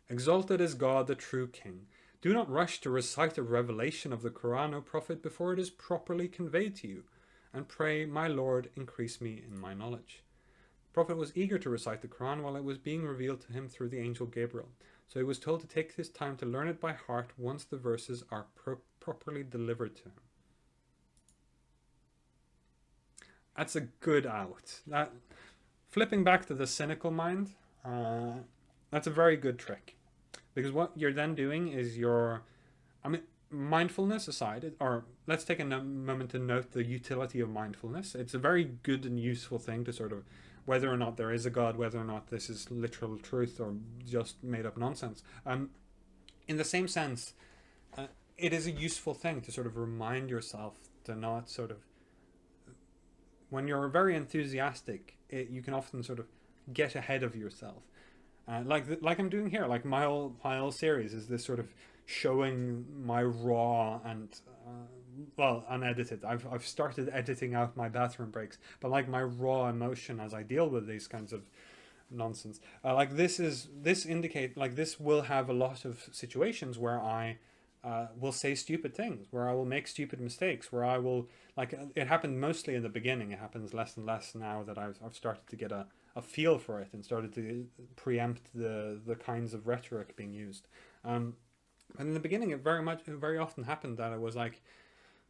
Exalted is God, the true King. Do not rush to recite a revelation of the Quran, O Prophet, before it is properly conveyed to you, and pray, my Lord, increase me in my knowledge. The Prophet was eager to recite the Quran while it was being revealed to him through the angel Gabriel, so he was told to take his time to learn it by heart once the verses are properly delivered to him. That's a good out. That flipping back to the cynical mind, that's a very good trick. Because what you're then doing is I mean, mindfulness aside, or let's take a moment to note the utility of mindfulness. It's a very good and useful thing to sort of, whether or not there is a God, whether or not this is literal truth or just made up nonsense. In the same sense, it is a useful thing to sort of remind yourself to not sort of, when you're very enthusiastic, you can often sort of get ahead of yourself. Like I'm doing here, like my whole series is this sort of showing my raw and well, unedited. I've started editing out my bathroom breaks, but like my raw emotion as I deal with these kinds of nonsense. Like this indicate like this will have a lot of situations where I will say stupid things, where I will make stupid mistakes, where I will like it happened mostly in the beginning. It happens less and less now that I've started to get a feel for it and started to preempt the kinds of rhetoric being used. And in the beginning, it very often happened that I was like,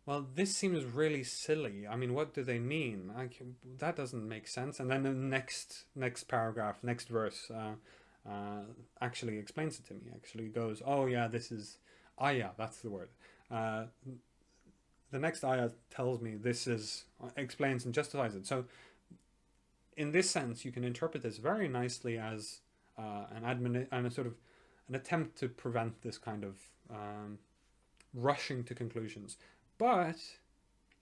well, this seems really silly. I mean, what do they mean? That doesn't make sense. And then the next paragraph, next verse, actually explains it to me. Actually goes, oh yeah, this is ayah. That's the word. Uh, the next ayah tells me this is explains and justifies it. So in this sense, you can interpret this very nicely as an admin and a sort of an attempt to prevent this kind of rushing to conclusions. But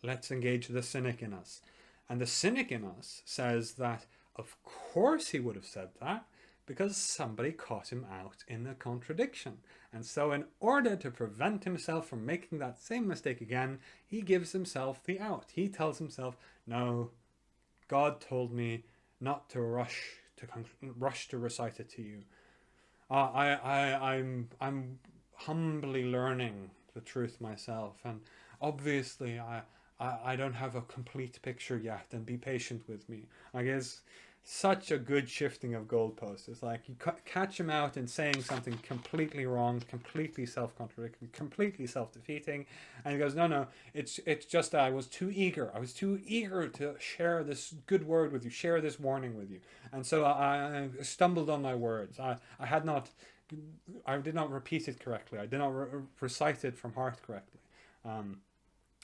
let's engage the cynic in us. And the cynic in us says that, of course, he would have said that because somebody caught him out in a contradiction. And so, in order to prevent himself from making that same mistake again, he gives himself the out. He tells himself, no, God told me not to rush to recite it to you. I'm humbly learning the truth myself, and obviously I don't have a complete picture yet. And be patient with me. I guess such a good shifting of goalposts. It's like you catch him out in saying something completely wrong, completely self-contradictory, completely self-defeating, and he goes, "No, no, it's just I was too eager. I was too eager to share this good word with you, share this warning with you, and so I stumbled on my words. I had not, I did not repeat it correctly. I did not recite it from heart correctly.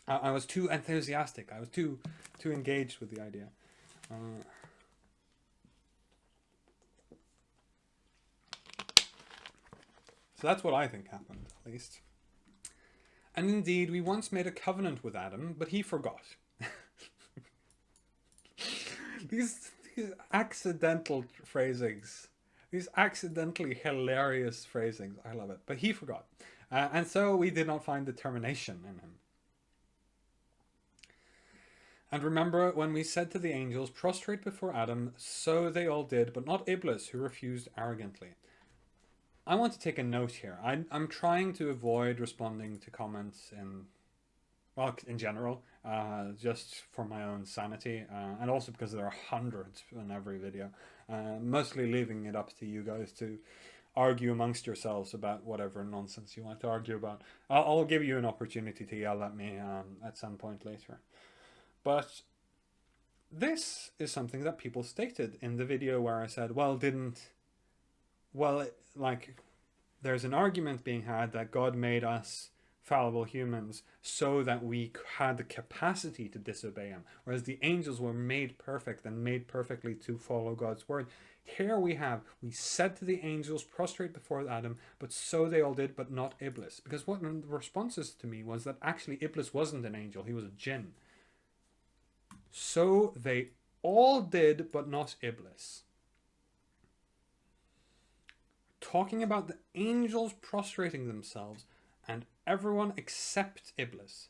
I was too enthusiastic. I was too engaged with the idea." So that's what I think happened, at least. And indeed, we once made a covenant with Adam, but he forgot. these accidental phrasings, these accidentally hilarious phrasings, I love it. But he forgot. And so we did not find determination in him. And remember when we said to the angels, prostrate before Adam, so they all did, but not Iblis, who refused arrogantly. I want to take a note here. I'm trying to avoid responding to comments in general, just for my own sanity, and also because there are hundreds in every video. Mostly leaving it up to you guys to argue amongst yourselves about whatever nonsense you want to argue about. I'll give you an opportunity to yell at me at some point later. But this is something that people stated in the video where I said, there's an argument being had that God made us fallible humans so that we had the capacity to disobey him, whereas the angels were made perfect and made perfectly to follow God's word. Here we said to the angels, prostrate before Adam, but so they all did, but not Iblis. Because what the responses to me was that actually Iblis wasn't an angel, he was a jinn. So they all did, but not Iblis. Talking about the angels prostrating themselves and everyone except Iblis,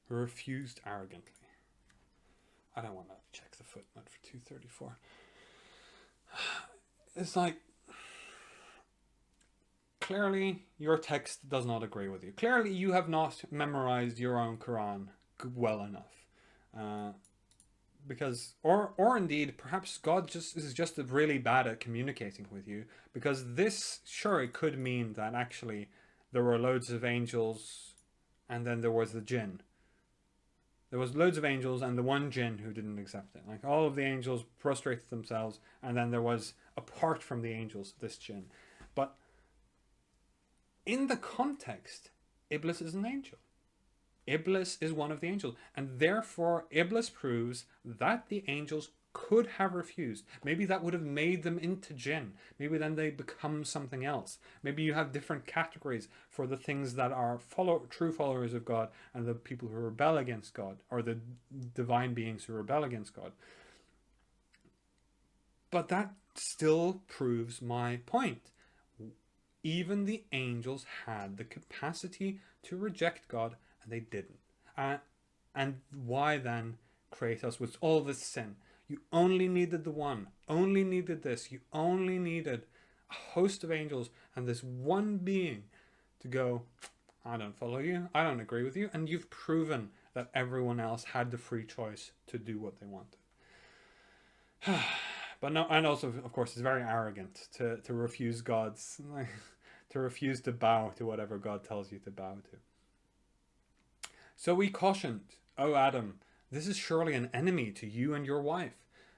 who refused arrogantly. I don't want to check the footnote for 234. It's like, clearly your text does not agree with you. Clearly you have not memorized your own Quran well enough. Because, or indeed, perhaps God is just really bad at communicating with you. Because this, sure, it could mean that actually there were loads of angels, and then there was the jinn. There was loads of angels and the one jinn who didn't accept it. Like all of the angels prostrated themselves, and then there was, apart from the angels, this jinn. But in the context, Iblis is an angel. Iblis is one of the angels, and therefore Iblis proves that the angels could have refused. Maybe that would have made them into jinn. Maybe then they become something else. Maybe you have different categories for the things that are true followers of God and the people who rebel against God, or the divine beings who rebel against God. But that still proves my point. Even the angels had the capacity to reject God, and they didn't. And why then create us with all this sin? You only needed the one, only needed this. You only needed a host of angels and this one being to go, I don't follow you, I don't agree with you, and you've proven that everyone else had the free choice to do what they wanted. But no, and also, of course, it's very arrogant to refuse God's, to refuse to bow to whatever God tells you to bow to. So we cautioned, O Adam, this is surely an enemy to you and your wife.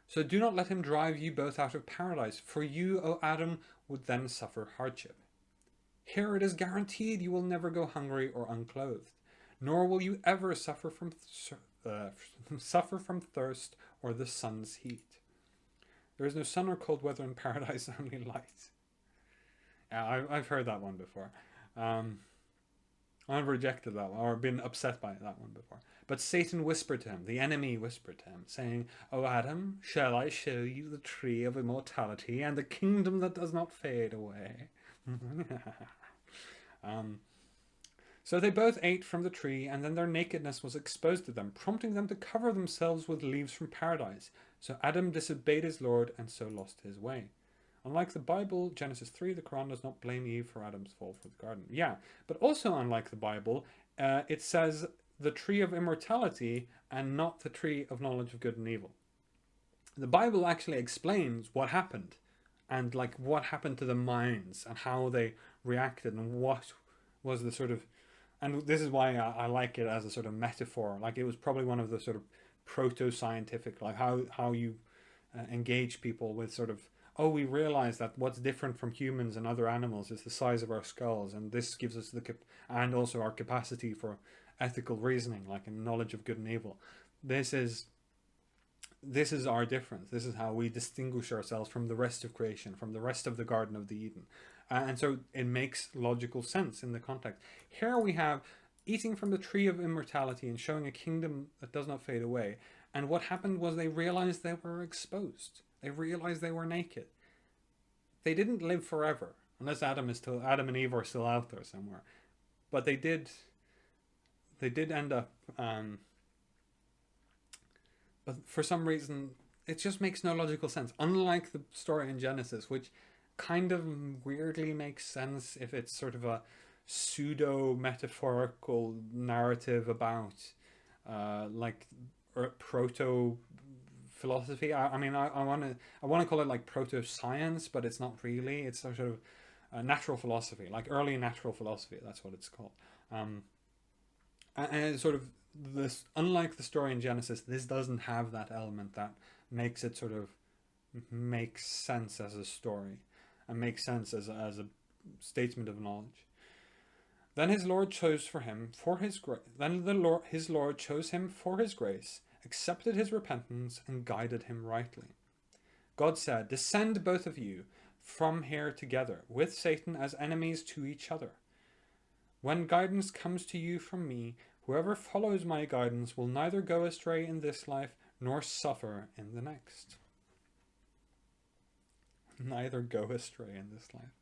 So do not let him drive you both out of paradise, for you, O Adam, would then suffer hardship. Here it is guaranteed you will never go hungry or unclothed, nor will you ever suffer from thirst or the sun's heat. There is no sun or cold weather in paradise, only light. Yeah, I've heard that one before. I've rejected that one, or been upset by that one before. But Satan whispered to him, the enemy whispered to him, saying, O Adam, shall I show you the tree of immortality and the kingdom that does not fade away? So they both ate from the tree, and then their nakedness was exposed to them, prompting them to cover themselves with leaves from paradise. So Adam disobeyed his Lord and so lost his way. Unlike the Bible, Genesis 3, the Quran does not blame Eve for Adam's fall for the garden. Yeah, but also unlike the Bible, it says the tree of immortality and not the tree of knowledge of good and evil. The Bible actually explains what happened, and like what happened to the minds and how they reacted, and what was the sort of, and this is why I like it as a sort of metaphor. Like it was probably one of the sort of proto-scientific, like how you engage people with sort of, oh, we realize that what's different from humans and other animals is the size of our skulls, and this gives us and also our capacity for ethical reasoning, like a knowledge of good and evil. This is this is our difference. This is how we distinguish ourselves from the rest of creation, from the rest of the Garden of the Eden. And so it makes logical sense in the context. Here we have eating from the tree of immortality and showing a kingdom that does not fade away. And what happened was they realized they were exposed. They realized they were naked. They didn't live forever, unless Adam and Eve are still out there somewhere. But they did end up but for some reason it just makes no logical sense. Unlike the story in Genesis, which kind of weirdly makes sense if it's sort of a pseudo metaphorical narrative about like proto philosophy. I mean, I want to call it like proto science, but it's not really. It's sort of natural philosophy, like early natural philosophy. That's what it's called. And it's sort of this, unlike the story in Genesis, this doesn't have that element that makes it sort of makes sense as a story and makes sense as a statement of knowledge. Then his Lord chose for him for his grace. Then his Lord chose him for his grace, accepted his repentance, and guided him rightly. God said, "Descend both of you from here together, with Satan as enemies to each other. When guidance comes to you from me, whoever follows my guidance will neither go astray in this life nor suffer in the next." Neither go astray in this life.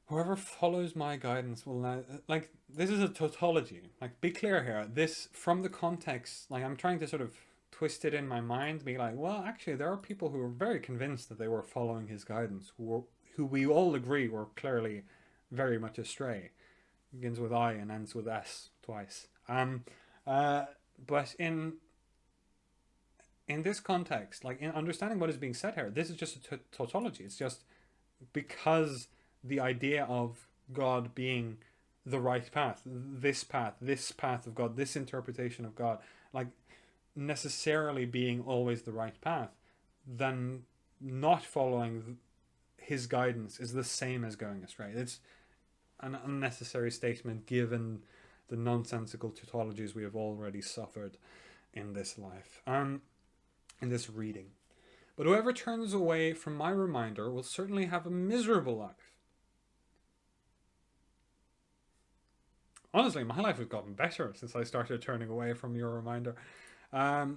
Whoever follows my guidance will not, like, this is a tautology. Like, be clear here. This, from the context, like, I'm trying to sort of twist it in my mind, be like, well, actually, there are people who are very convinced that they were following his guidance, who we all agree were clearly very much astray. Begins with I and ends with S twice. But in this context, like, in understanding what is being said here, this is just a tautology. It's just because the idea of God being the right path, this path of God, this interpretation of God, like necessarily being always the right path, then not following his guidance is the same as going astray. It's an unnecessary statement given the nonsensical tautologies we have already suffered in this life, in this reading. But whoever turns away from my reminder will certainly have a miserable life. Honestly, my life has gotten better since I started turning away from your reminder. The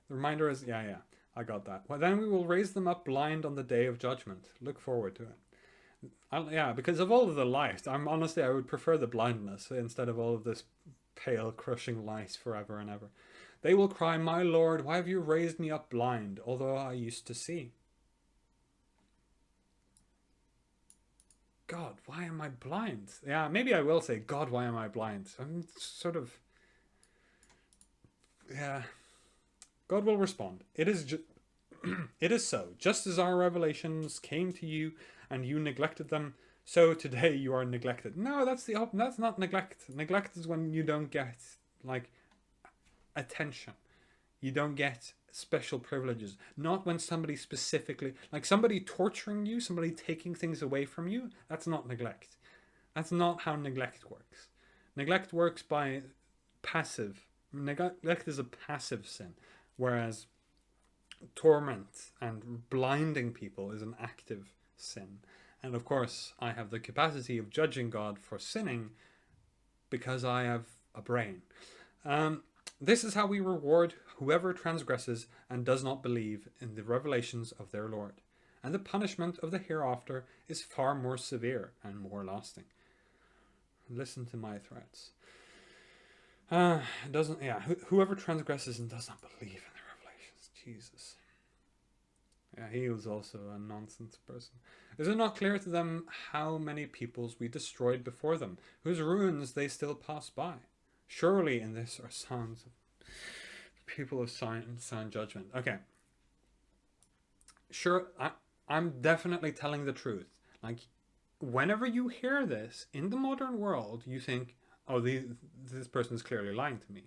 reminder is, yeah, I got that. Well, then we will raise them up blind on the day of judgment. Look forward to it. Yeah, because of all of the light, I would prefer the blindness instead of all of this pale, crushing light forever and ever. They will cry, "My Lord, why have you raised me up blind, although I used to see?" God, why am I blind? Yeah, maybe I will say, God, why am I blind? I'm sort of, yeah. God will respond. It is it is so. Just as our revelations came to you and you neglected them, so today you are neglected. No, that's that's not neglect. Neglect is when you don't get like attention. You don't get special privileges. Not when somebody specifically, like somebody torturing you, somebody taking things away from you. That's not neglect. That's not how neglect works. Neglect works by passive. Neglect is a passive sin, whereas torment and blinding people is an active sin. And of course, I have the capacity of judging God for sinning because I have a brain. This is how we reward whoever transgresses and does not believe in the revelations of their Lord. And the punishment of the hereafter is far more severe and more lasting. Listen to my threats. Whoever transgresses and does not believe in the revelations. Jesus. Yeah, he was also a nonsense person. Is it not clear to them how many peoples we destroyed before them, whose ruins they still pass by? Surely in this are signs of People of sound judgment. Okay, sure. I'm definitely telling the truth. Like, whenever you hear this in the modern world, you think, "Oh, this person is clearly lying to me."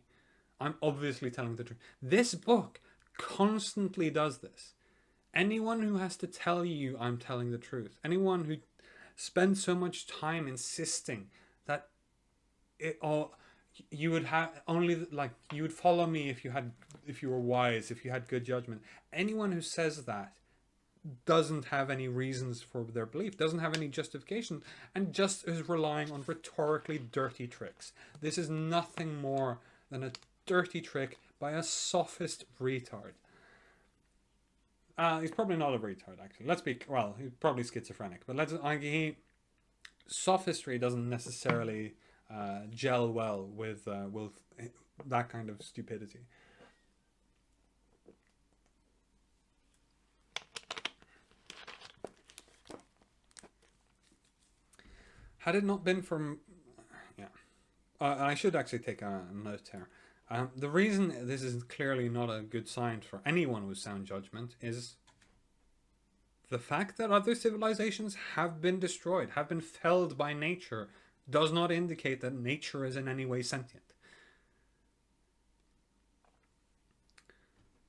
I'm obviously telling the truth. This book constantly does this. Anyone who has to tell you I'm telling the truth, anyone who spends so much time insisting that it all, you would have only, like, you would follow me if you had, if you were wise, if you had good judgment. Anyone who says that doesn't have any reasons for their belief, doesn't have any justification, and just is relying on rhetorically dirty tricks. This is nothing more than a dirty trick by a sophist retard. He's probably not a retard, actually. Let's be, well, he's probably schizophrenic, but sophistry doesn't necessarily gel well with that kind of stupidity. Had it not been for, yeah, I should actually take a note here. The reason this is clearly not a good sign for anyone with sound judgment is the fact that other civilizations have been destroyed, have been felled by nature, does not indicate that nature is in any way sentient.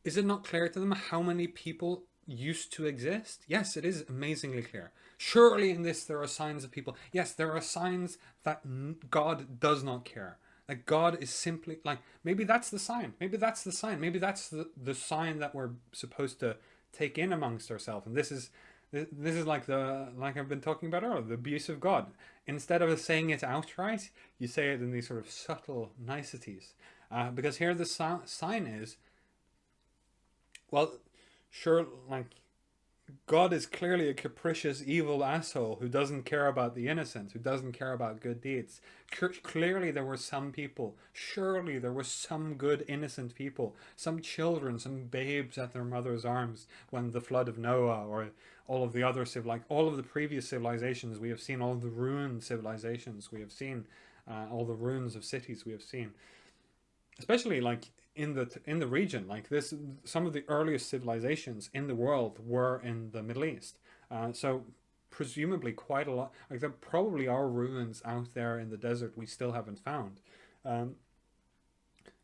Is it not clear to them how many people used to exist? Yes, it is amazingly clear. Surely in this there are signs of people. Yes, there are signs that God does not care. That God is simply, like, maybe that's the sign. Maybe that's the sign. Maybe that's the sign that we're supposed to take in amongst ourselves. And this is like the, like I've been talking about earlier, the abuse of God. Instead of saying it outright, you say it in these sort of subtle niceties. Because here the sign is, well, sure, like, God is clearly a capricious, evil asshole who doesn't care about the innocent, who doesn't care about good deeds. Clearly, there were some people, surely there were some good, innocent people, some children, some babes at their mother's arms when the flood of Noah, or all of the other like all of the previous civilizations we have seen, all of the ruined civilizations we have seen, all the ruins of cities we have seen, especially like in the region, like this, some of the earliest civilizations in the world were in the Middle East. So presumably quite a lot, like there probably are ruins out there in the desert we still haven't found. um,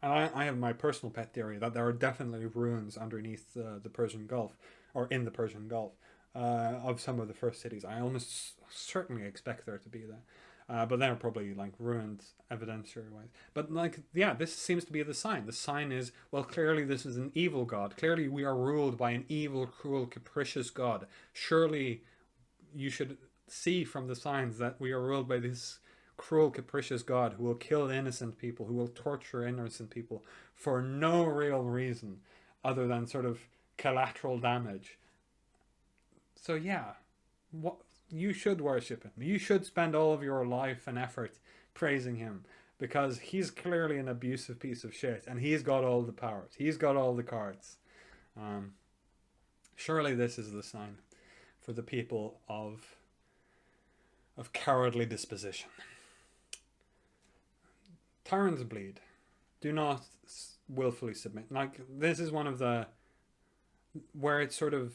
and I have my personal pet theory that there are definitely ruins underneath the Persian Gulf, or in the Persian Gulf, of some of the first cities. I almost certainly expect there to be that. But they're probably like ruined evidentiary wise. But like, yeah, this seems to be the sign. The sign is, well, clearly this is an evil God. Clearly we are ruled by an evil, cruel, capricious God. Surely you should see from the signs that we are ruled by this cruel, capricious God who will kill innocent people, who will torture innocent people for no real reason other than sort of collateral damage. So yeah, what, you should worship him. You should spend all of your life and effort praising him, because he's clearly an abusive piece of shit and he's got all the powers. He's got all the cards. Um, Surely this is the sign for the people of cowardly disposition. Tyrants bleed. Do not willfully submit. Like, this is one of the, where it's sort of,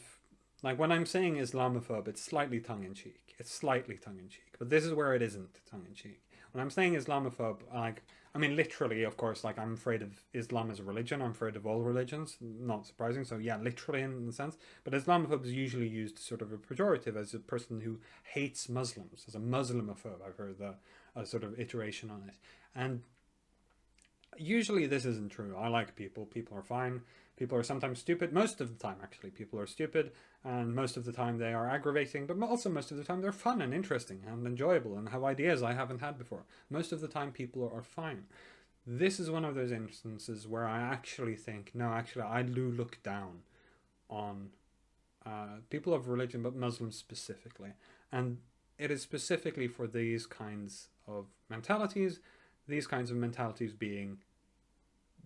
like, when I'm saying Islamophobe, it's slightly tongue in cheek. It's slightly tongue in cheek. But this is where it isn't tongue in cheek. When I'm saying Islamophobe, like, I mean, literally, of course, like, I'm afraid of Islam as a religion. I'm afraid of all religions. Not surprising. So, yeah, literally in the sense. But Islamophobe is usually used sort of a pejorative, as a person who hates Muslims, as a Muslimophobe. I've heard a sort of iteration on it. And usually this isn't true. I like people. People are fine. People are sometimes stupid. Most of the time, actually, people are stupid, and most of the time they are aggravating, but also most of the time they're fun and interesting and enjoyable and have ideas I haven't had before. Most of the time people are fine. This is one of those instances where I actually think, no, actually, I do look down on people of religion, but Muslims specifically. And it is specifically for these kinds of mentalities, being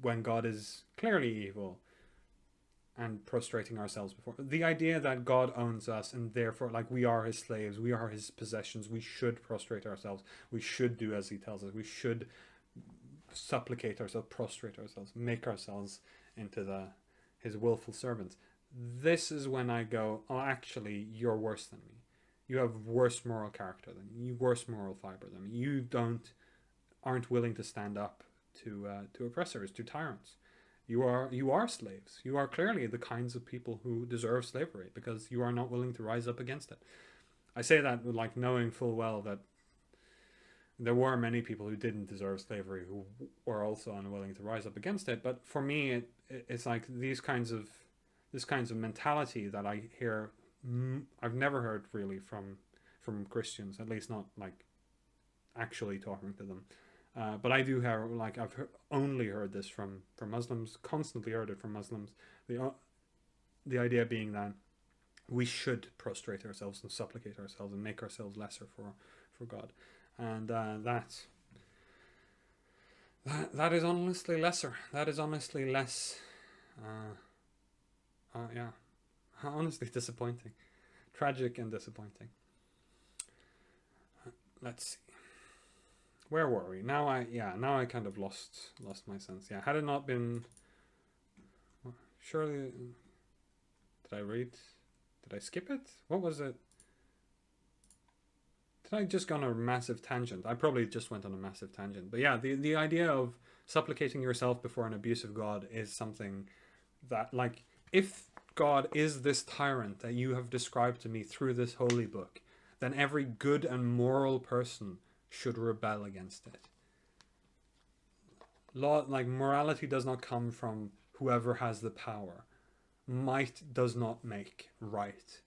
when God is clearly evil, and prostrating ourselves before. The idea that God owns us and therefore, like, we are his slaves, we are his possessions, we should prostrate ourselves, we should do as he tells us, we should supplicate ourselves, prostrate ourselves, make ourselves into his willful servants. This is when I go, oh, actually, you're worse than me. You have worse moral character than me. You worse moral fiber than me. You aren't willing to stand up to oppressors, to tyrants. You are slaves. You are clearly the kinds of people who deserve slavery because you are not willing to rise up against it. I say that with like knowing full well that there were many people who didn't deserve slavery who were also unwilling to rise up against it. But for me, it's like this kinds of mentality that I hear. I've never heard really from Christians, at least not like actually talking to them. But I do hear, like, only heard this from Muslims, constantly heard it from Muslims. The idea being that we should prostrate ourselves and supplicate ourselves and make ourselves lesser for God. And that is honestly lesser. That is honestly less, yeah, honestly disappointing. Tragic and disappointing. Let's see. Where were we? Now I kind of lost my sense. Yeah, had it not been, surely, did I read? Did I skip it? What was it? Did I just go on a massive tangent? I probably just went on a massive tangent. But yeah, the idea of supplicating yourself before an abusive God is something that, like, if God is this tyrant that you have described to me through this holy book, then every good and moral person should rebel against it. Morality does not come from whoever has the power. Might does not make right.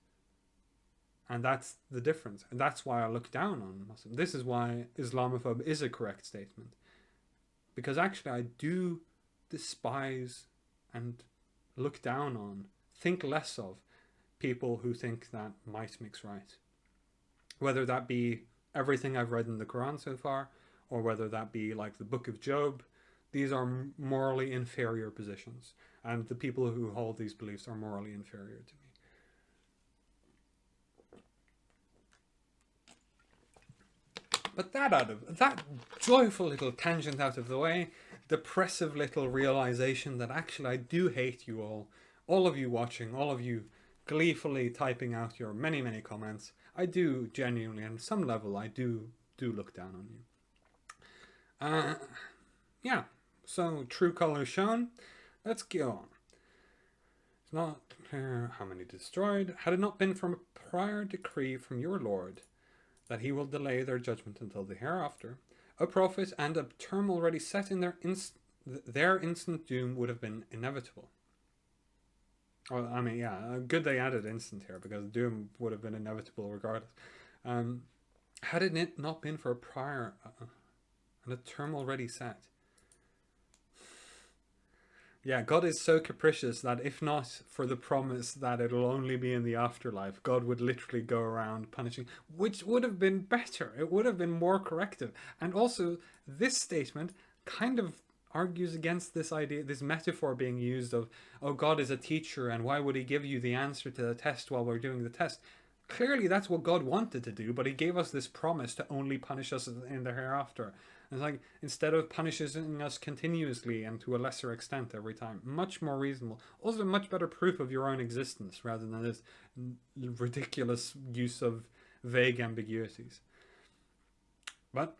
And that's the difference. And that's why I look down on Muslims. This is why Islamophobe is a correct statement. Because actually I do despise and look down on, think less of, people who think that might makes right. Whether that be everything I've read in the Quran so far, or whether that be like the Book of Job, these are morally inferior positions. And the people who hold these beliefs are morally inferior to me. But that joyful little tangent out of the way, depressive little realization that actually I do hate you all of you watching, all of you gleefully typing out your many, many comments. I do genuinely, on some level, I do look down on you. Yeah, so true colors shown. Let's go on. It's not clear how many destroyed. Had it not been from a prior decree from your Lord that he will delay their judgment until the hereafter, a prophet and a term already set in their instant doom would have been inevitable. Well, I mean, yeah, good they added instant here, because doom would have been inevitable regardless. Had it not been for a prior and a term already set. Yeah, God is so capricious that if not for the promise that it'll only be in the afterlife, God would literally go around punishing, which would have been better. It would have been more corrective. And also, this statement kind of argues against this idea, this metaphor being used of, oh, God is a teacher, and why would he give you the answer to the test while we're doing the test? Clearly, that's what God wanted to do, but he gave us this promise to only punish us in the hereafter. It's like, instead of punishing us continuously and to a lesser extent every time, much more reasonable. Also, much better proof of your own existence rather than this ridiculous use of vague ambiguities. But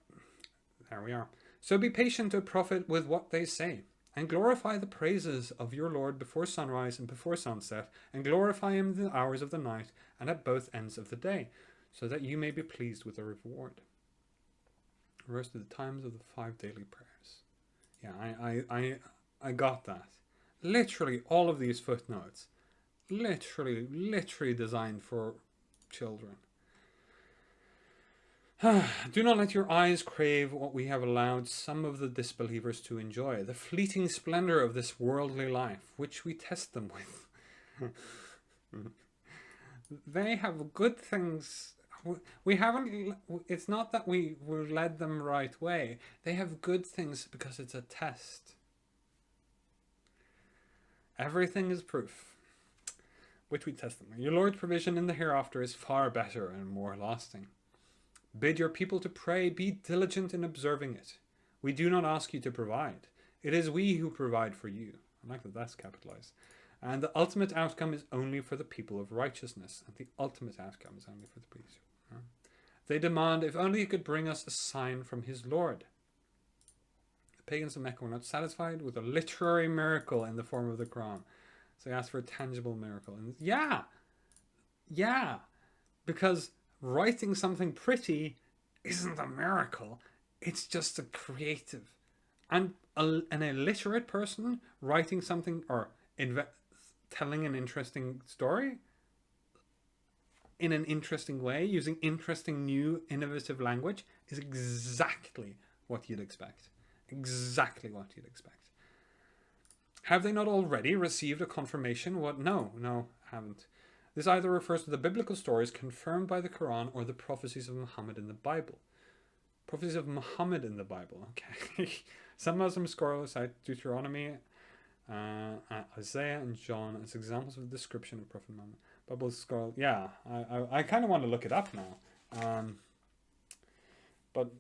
there we are. So be patient, O prophet, with what they say, and glorify the praises of your Lord before sunrise and before sunset, and glorify him in the hours of the night and at both ends of the day, so that you may be pleased with the reward. Rest of the times of the 5 daily prayers. Yeah, I got that. Literally all of these footnotes, literally designed for children. Do not let your eyes crave what we have allowed some of the disbelievers to enjoy, the fleeting splendor of this worldly life, which we test them with. They have good things. We haven't. It's not that we led them right way. They have good things because it's a test. Everything is proof, which we test them. Your Lord's provision in the hereafter is far better and more lasting. Bid your people to pray, be diligent in observing it. We do not ask you to provide. It is we who provide for you. I like that that's capitalized. And the ultimate outcome is only for the people of righteousness. And the ultimate outcome is only for the people. They demand, if only he could bring us a sign from his Lord. The pagans of Mecca were not satisfied with a literary miracle in the form of the Quran. So they asked for a tangible miracle. And yeah, because writing something pretty isn't a miracle. It's just a creative. And an illiterate person writing something or telling an interesting story in an interesting way, using interesting, new, innovative language, is exactly what you'd expect. Exactly what you'd expect. Have they not already received a confirmation? What? No, haven't. This either refers to the biblical stories confirmed by the Quran or the prophecies of Muhammad in the Bible. Prophecies of Muhammad in the Bible. Okay. Some Muslim scholars cite Deuteronomy, Isaiah, and John as examples of the description of Prophet Muhammad. Bible scroll. Yeah, I kind of want to look it up now, but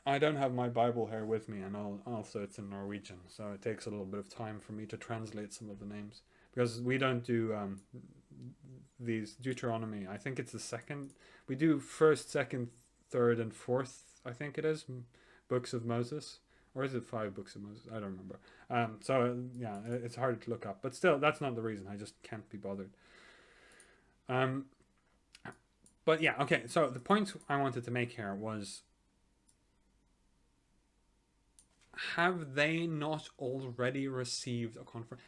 I don't have my Bible here with me, and also it's in Norwegian, so it takes a little bit of time for me to translate some of the names because we don't do these Deuteronomy. I think it's the second. We do first, second, third, and fourth. I think it is books of Moses, or is it 5 books of Moses? I don't remember. So yeah, it's hard to look up, but still, that's not the reason. I just can't be bothered. But yeah, okay, so the point I wanted to make here was, have they not already received a confirmation?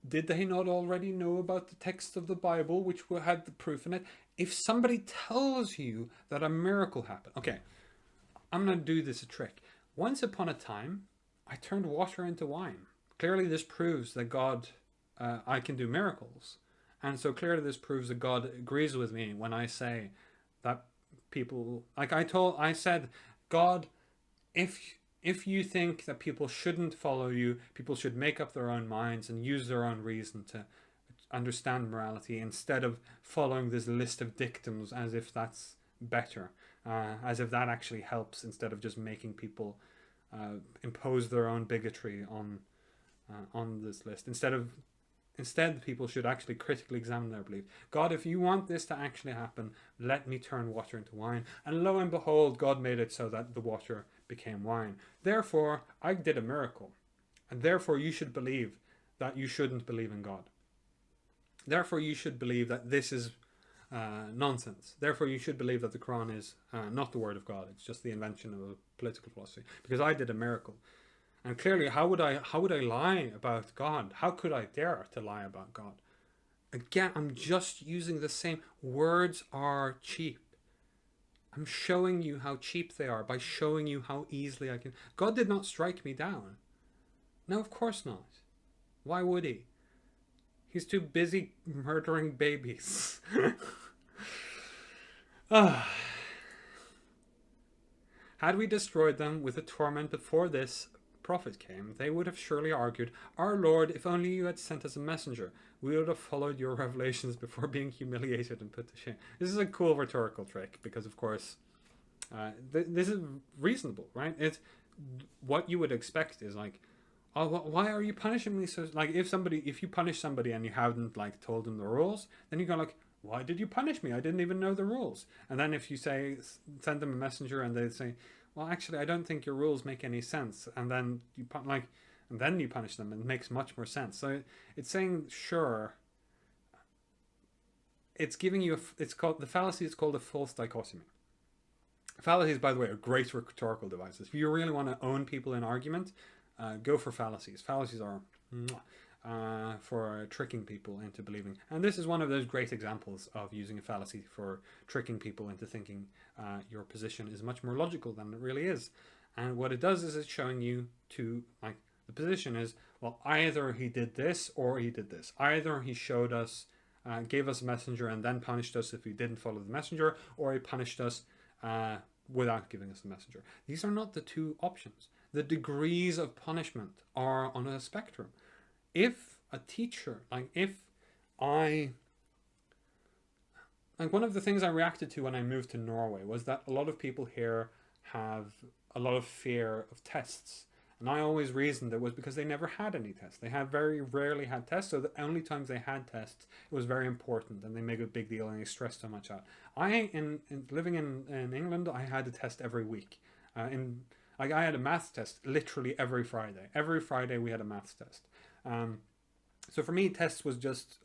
Did they not already know about the text of the Bible, which had the proof in it? If somebody tells you that a miracle happened, okay, I'm going to do this a trick. Once upon a time, I turned water into wine. Clearly this proves that God, I can do miracles. And so clearly this proves that God agrees with me when I say that people, like I said, God, if you think that people shouldn't follow you, people should make up their own minds and use their own reason to understand morality instead of following this list of dictums as if that's better, as if that actually helps, instead of just making people impose their own bigotry on this list. Instead, people should actually critically examine their belief. God, if you want this to actually happen, let me turn water into wine. And lo and behold, God made it so that the water became wine. Therefore, I did a miracle. And therefore, you should believe that you shouldn't believe in God. Therefore, you should believe that this is nonsense. Therefore, you should believe that the Quran is not the word of God. It's just the invention of a political philosophy. Because I did a miracle. And clearly, how would I lie about God? How could I dare to lie about God? Again, I'm just using the same. Words are cheap. I'm showing you how cheap they are by showing you how easily I can. God did not strike me down. No, of course not. Why would he? He's too busy murdering babies. Had we destroyed them with a torment before this prophet came, they would have surely argued, our Lord, if only you had sent us a messenger, we would have followed your revelations before being humiliated and put to shame. This is a cool rhetorical trick because, of course, this is reasonable, right? It's what you would expect is like, oh, why are you punishing me? So, like, if you punish somebody and you haven't like told them the rules, then you go like, why did you punish me? I didn't even know the rules. And then if you say send them a messenger and they say, well, actually, I don't think your rules make any sense, and then you punish them, and it makes much more sense. So it's saying, sure, it's giving you it's called the fallacy. It's called a false dichotomy. Fallacies, by the way, are great rhetorical devices. If you really want to own people in argument, go for fallacies. Fallacies are for tricking people into believing. And this is one of those great examples of using a fallacy for tricking people into thinking your position is much more logical than it really is. And what it does is it's showing you like, the position is, well, either he did this or he did this. Either he showed us, gave us a messenger and then punished us if we didn't follow the messenger, or he punished us without giving us the messenger. These are not the two options. The degrees of punishment are on a spectrum. If a teacher, one of the things I reacted to when I moved to Norway was that a lot of people here have a lot of fear of tests. And I always reasoned it was because they never had any tests. They had very rarely had tests, so the only times they had tests, it was very important, and they make a big deal and they stress so much out. Living in England, I had a test every week. I had a maths test literally every Friday. Every Friday we had a maths test. So for me, tests was just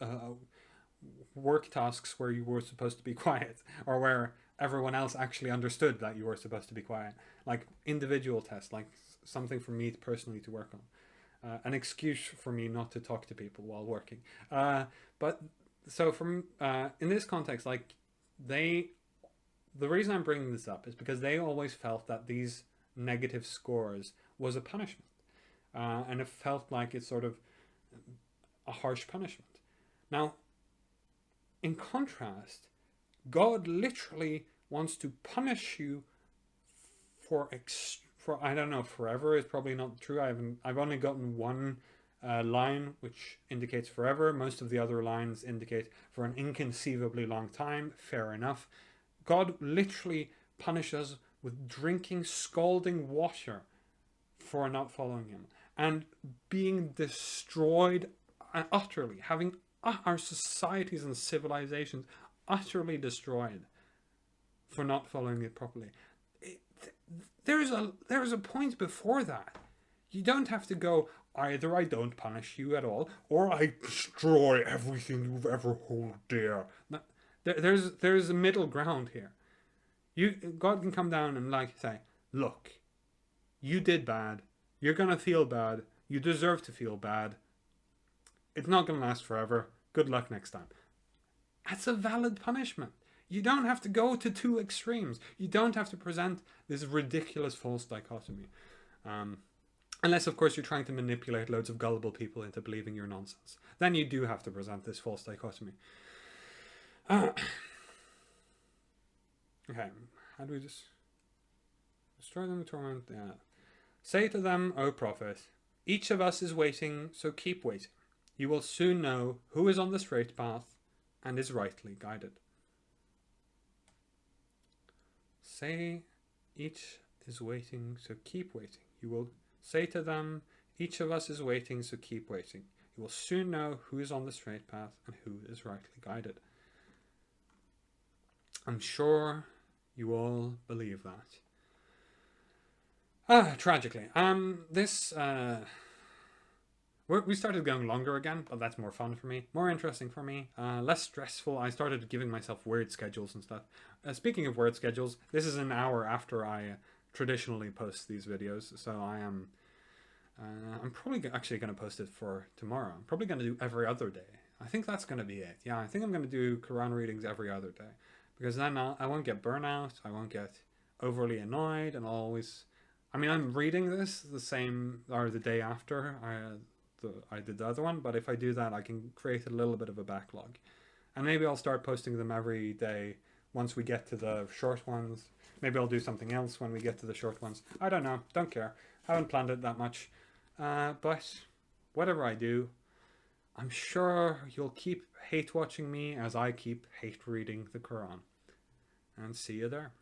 work tasks where you were supposed to be quiet, or where everyone else actually understood that you were supposed to be quiet. Like individual tests, like something for me personally to work on. An excuse for me not to talk to people while working. But so from in this context, like the reason I'm bringing this up is because they always felt that these negative scores was a punishment, and it felt like it's sort of a harsh punishment. Now, in contrast, God literally wants to punish you for I don't know, forever is probably not true. I've only gotten one line which indicates forever. Most of the other lines indicate for an inconceivably long time. Fair enough. God literally punishes with drinking scalding water for not following him, and being destroyed utterly, having our societies and civilizations utterly destroyed for not following it properly. There's a point before that. You don't have to go, either I don't punish you at all, or I destroy everything you've ever held dear. There's a middle ground here. God can come down and like say, look, you did bad. You're gonna feel bad. You deserve to feel bad. It's not gonna last forever. Good luck next time. That's a valid punishment. You don't have to go to two extremes. You don't have to present this ridiculous false dichotomy. Unless, of course, you're trying to manipulate loads of gullible people into believing your nonsense. Then you do have to present this false dichotomy. Okay, how do we just... Destroy them, torment... Yeah. Say to them, O prophet, each of us is waiting, so keep waiting. You will soon know who is on the straight path and is rightly guided. Say, each is waiting, so keep waiting. You will say to them, each of us is waiting, so keep waiting. You will soon know who is on the straight path and who is rightly guided. I'm sure you all believe that. Tragically. We started going longer again, but that's more fun for me. More interesting for me. Less stressful. I started giving myself weird schedules and stuff. Speaking of weird schedules, this is an hour after I traditionally post these videos, so I'm probably actually going to post it for tomorrow. I'm probably going to do every other day. I think that's going to be it. Yeah, I think I'm going to do Quran readings every other day, because then I won't get burnout, I won't get overly annoyed, and I'll always... I mean, I'm reading this the same, or the day after I did the other one, but if I do that, I can create a little bit of a backlog. And maybe I'll start posting them every day once we get to the short ones. Maybe I'll do something else when we get to the short ones. I don't know. Don't care. Haven't planned it that much. But whatever I do, I'm sure you'll keep hate watching me as I keep hate reading the Quran. And see you there.